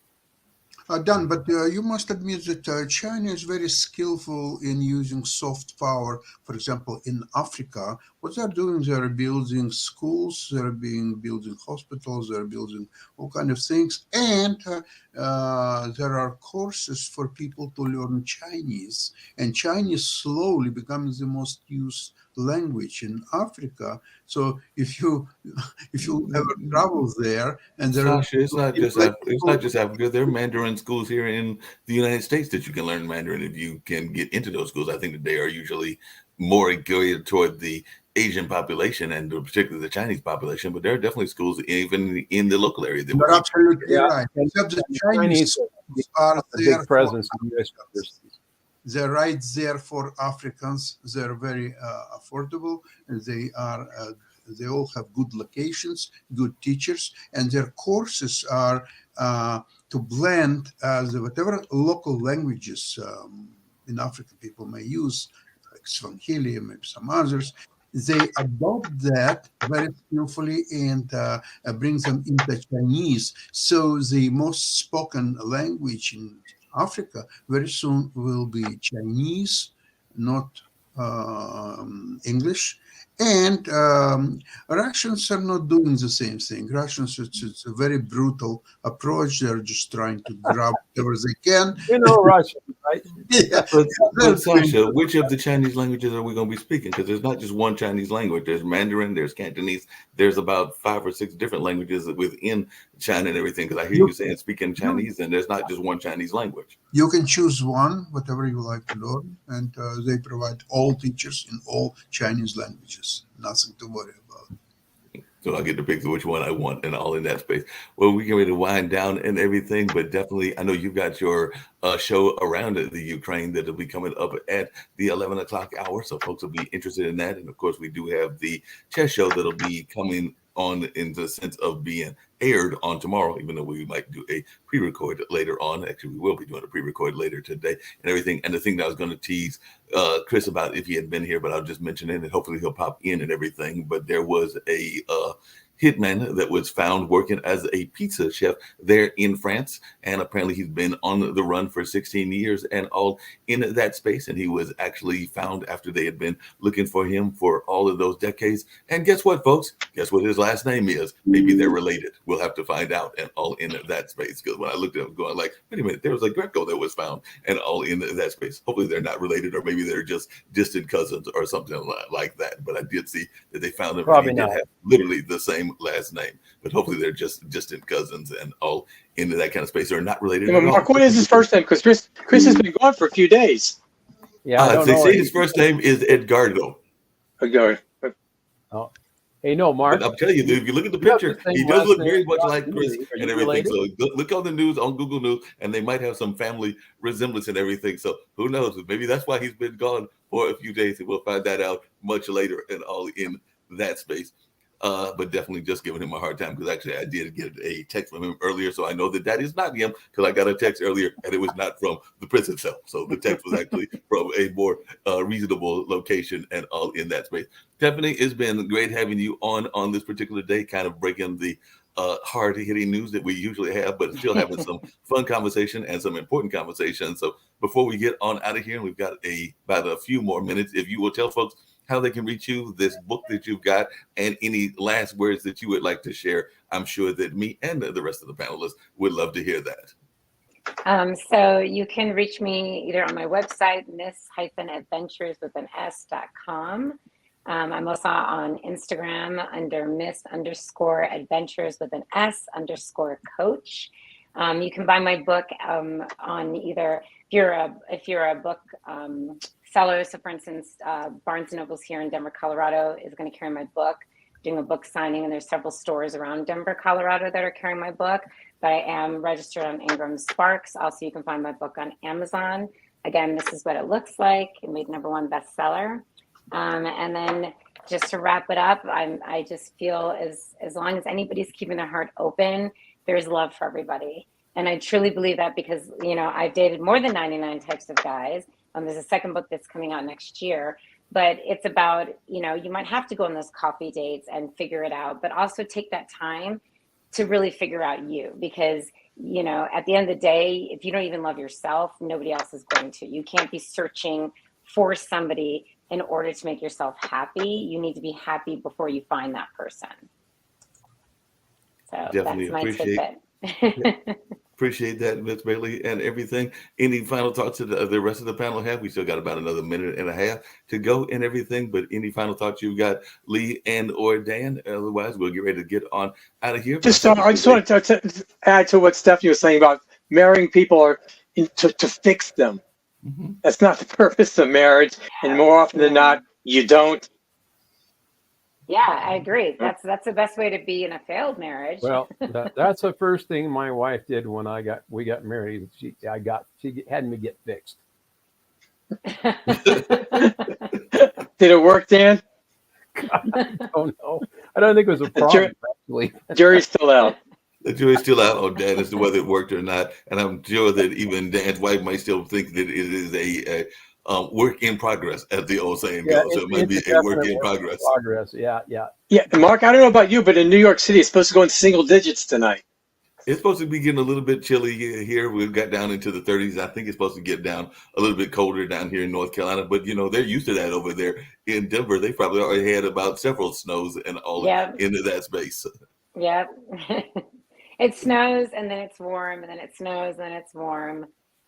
Dan, but you must admit that China is very skillful in using soft power. For example, in Africa, what they're doing, they're building schools, they're building hospitals, they're building all kind of things, and there are courses for people to learn Chinese, and Chinese slowly becomes the most used language in Africa. So if you ever travel there, and there Sasha, it's not just Africa. There are Mandarin schools here in the United States that you can learn Mandarin if you can get into those schools. I think that they are usually more geared toward the Asian population and particularly the Chinese population, but there are definitely schools even in the local area. You're absolutely right. Except the Chinese are there. Big presence in U.S. universities. They're right there for Africans. They're very affordable. They all have good locations, good teachers, and their courses are to blend whatever local languages in Africa people may use, like Swahili and maybe some others. They adopt that very skillfully and bring them into Chinese. So the most spoken language in Africa very soon will be Chinese, not English. And Russians are not doing the same thing. Russians, it's a very brutal approach. They're just trying to grab whatever they can. Russian, right? Yeah. But Sasha, which of the Chinese languages are we going to be speaking? Because there's not just one Chinese language. There's Mandarin, there's Cantonese, there's about 5 or 6 different languages within China and everything. Because I hear you saying speaking Chinese, and there's not just one Chinese language. You can choose one, whatever you like to learn, and they provide all teachers in all Chinese languages. Nothing to worry about. So I get to pick which one I want and all in that space. Well, we can ready to wind down and everything, but definitely, I know you've got your show around the Ukraine that'll be coming up at the 11 o'clock hour. So folks will be interested in that. And of course, we do have the chess show that'll be coming on in the sense of being aired on tomorrow, even though we might do a pre-record later on. Actually, we will be doing a pre-record later today and everything. And the thing that I was going to tease Chris about if he had been here, but I'll just mention it and hopefully he'll pop in and everything. But there was a hitman that was found working as a pizza chef there in France. And apparently he's been on the run for 16 years and all in that space. And he was actually found after they had been looking for him for all of those decades. And guess what, folks? Guess what his last name is? Maybe they're related. We'll have to find out and all in that space. Because when I looked at him going like, wait a minute, there was a Greco that was found and all in that space. Hopefully they're not related, or maybe they're just distant cousins or something like that. But I did see that they found him. Probably and he did not. have literally the same last name, but hopefully they're just distant cousins and all into that kind of space. They're not related. Yeah, Mark, what is his first name? Because Chris has been gone for a few days. Yeah, I don't they know. say his first name is Edgardo. Ago. Hey, no, Mark. But I'm telling you, dude, if you look at the You have picture, the same he does last look name very as much Josh like Chris Dooley. Are and you everything. related? So look on the news, on Google News, and they might have some family resemblance and everything. So who knows? Maybe that's why he's been gone for a few days, and we'll find that out much later and all in that space. But definitely just giving him a hard time, because actually I did get a text from him earlier, so I know that is not him, because I got a text earlier and it was not from the prison itself. So the text was actually from a more reasonable location and all in that space. Stephanie, it's been great having you on this particular day, kind of breaking the hard-hitting news that we usually have, but still having some fun conversation and some important conversation. So before we get on out of here, and we've got about a few more minutes, if you will tell folks how they can reach you, this book that you've got, and any last words that you would like to share. I'm sure that me and the rest of the panelists would love to hear that. So you can reach me either on my website, miss-adventures.com. I'm also on Instagram under miss_adventures_coach. You can buy my book on either, if you're a book seller. So for instance, Barnes & Noble's here in Denver, Colorado is going to carry my book, doing a book signing, and there's several stores around Denver, Colorado that are carrying my book, but I am registered on Ingram Sparks. Also, you can find my book on Amazon. Again, this is what it looks like. It made #1 bestseller. And then just to wrap it up, I just feel as long as anybody's keeping their heart open, there's love for everybody. And I truly believe that, because, I've dated more than 99 types of guys. There's a second book that's coming out next year, but it's about, you might have to go on those coffee dates and figure it out, but also take that time to really figure out you, because, at the end of the day, if you don't even love yourself, nobody else is going to. You can't be searching for somebody in order to make yourself happy. You need to be happy before you find that person. So Definitely that's my appreciate tidbit. Appreciate that, Ms. Bailey, and everything. Any final thoughts that the rest of the panel have? We still got about another minute and a half to go and everything, but any final thoughts you've got, Lee and or Dan? Otherwise, we'll get ready to get on out of here. I just wanted to add to what Stephanie was saying about marrying people to fix them. Mm-hmm. That's not the purpose of marriage, and more often than not, you don't. Yeah, I agree. That's the best way to be in a failed marriage. Well, that's the first thing my wife did when we got married. She had me get fixed. Did it work, Dan? I don't know. I don't think it was a problem, actually. Jury's still out. The jury's still out on Dan as to whether it worked or not, and I'm sure that even Dan's wife might still think that it is a work in progress, as the old saying goes. So it might be a work in progress. Yeah. Yeah, Mark, I don't know about you, but in New York City, it's supposed to go in single digits tonight. It's supposed to be getting a little bit chilly here. We've got down into the 30s. I think it's supposed to get down a little bit colder down here in North Carolina, but they're used to that over there in Denver. They probably already had about several snows and all into that space. Yep. It snows and then it's warm, and then it snows and then it's warm.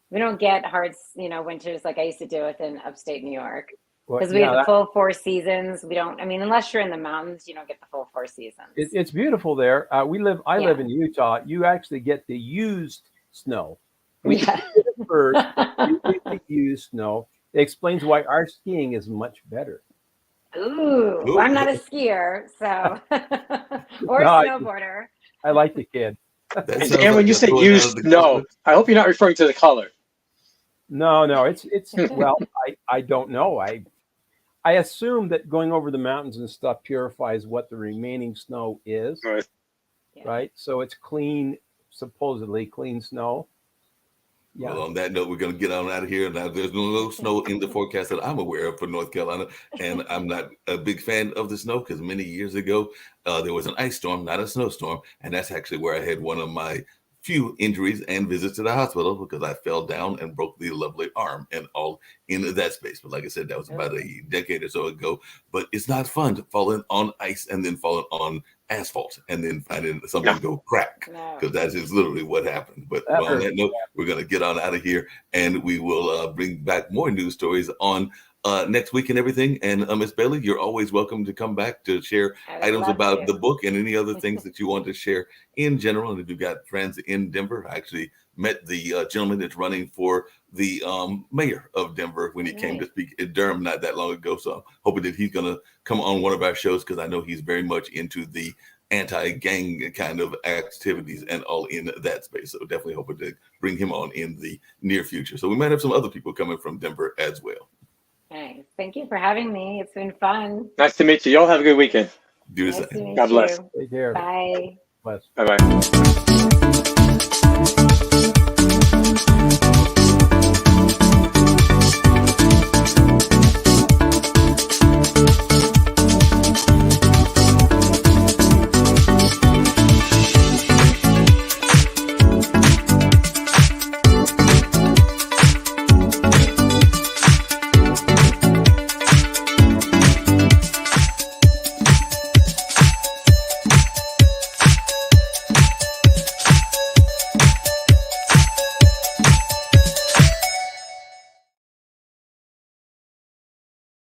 We don't get hard, winters like I used to do within upstate New York, because we have the full 4 seasons. We don't. I mean, unless you're in the mountains, you don't get the full 4 seasons. It's beautiful there. I live in Utah. You actually get the used snow. We get it first. You get the used snow. It explains why our skiing is much better. Ooh. Well, I'm not a skier, so or a snowboarder. I like the kid. And when you say used snow, I hope you're not referring to the color. No, it's well, I don't know. I assume that going over the mountains and stuff purifies what the remaining snow is, Right. Yeah. right? So it's clean, supposedly clean snow. Yeah. Well, on that note, we're going to get on out of here. Now, there's no snow in the forecast that I'm aware of for North Carolina, and I'm not a big fan of the snow because many years ago there was an ice storm, not a snowstorm, and that's actually where I had one of my few injuries and visits to the hospital because I fell down and broke the lovely arm and all in that space. But like I said, that was about a decade or so ago. But it's not fun to falling on ice and then falling on asphalt and then finding something go crack, No. because that is literally what happened. But That on hurts. that note, we're going to get on out of here, and we will bring back more news stories on next week and everything. And Miss Bailey, you're always welcome to come back to share I would items love about to. the book and any other things that you want to share in general. And if you've got friends in Denver, I actually met the gentleman that's running for the mayor of Denver when he came to speak in Durham not that long ago. So I'm hoping that he's going to come on one of our shows, because I know he's very much into the anti-gang kind of activities and all in that space. So definitely hoping to bring him on in the near future. So we might have some other people coming from Denver as well. Nice. Thank you for having me. It's been fun. Nice to meet you. Y'all have a good weekend. Do the Nice to same. meet God bless. you. Take care. Bye. Bless. Bye bye.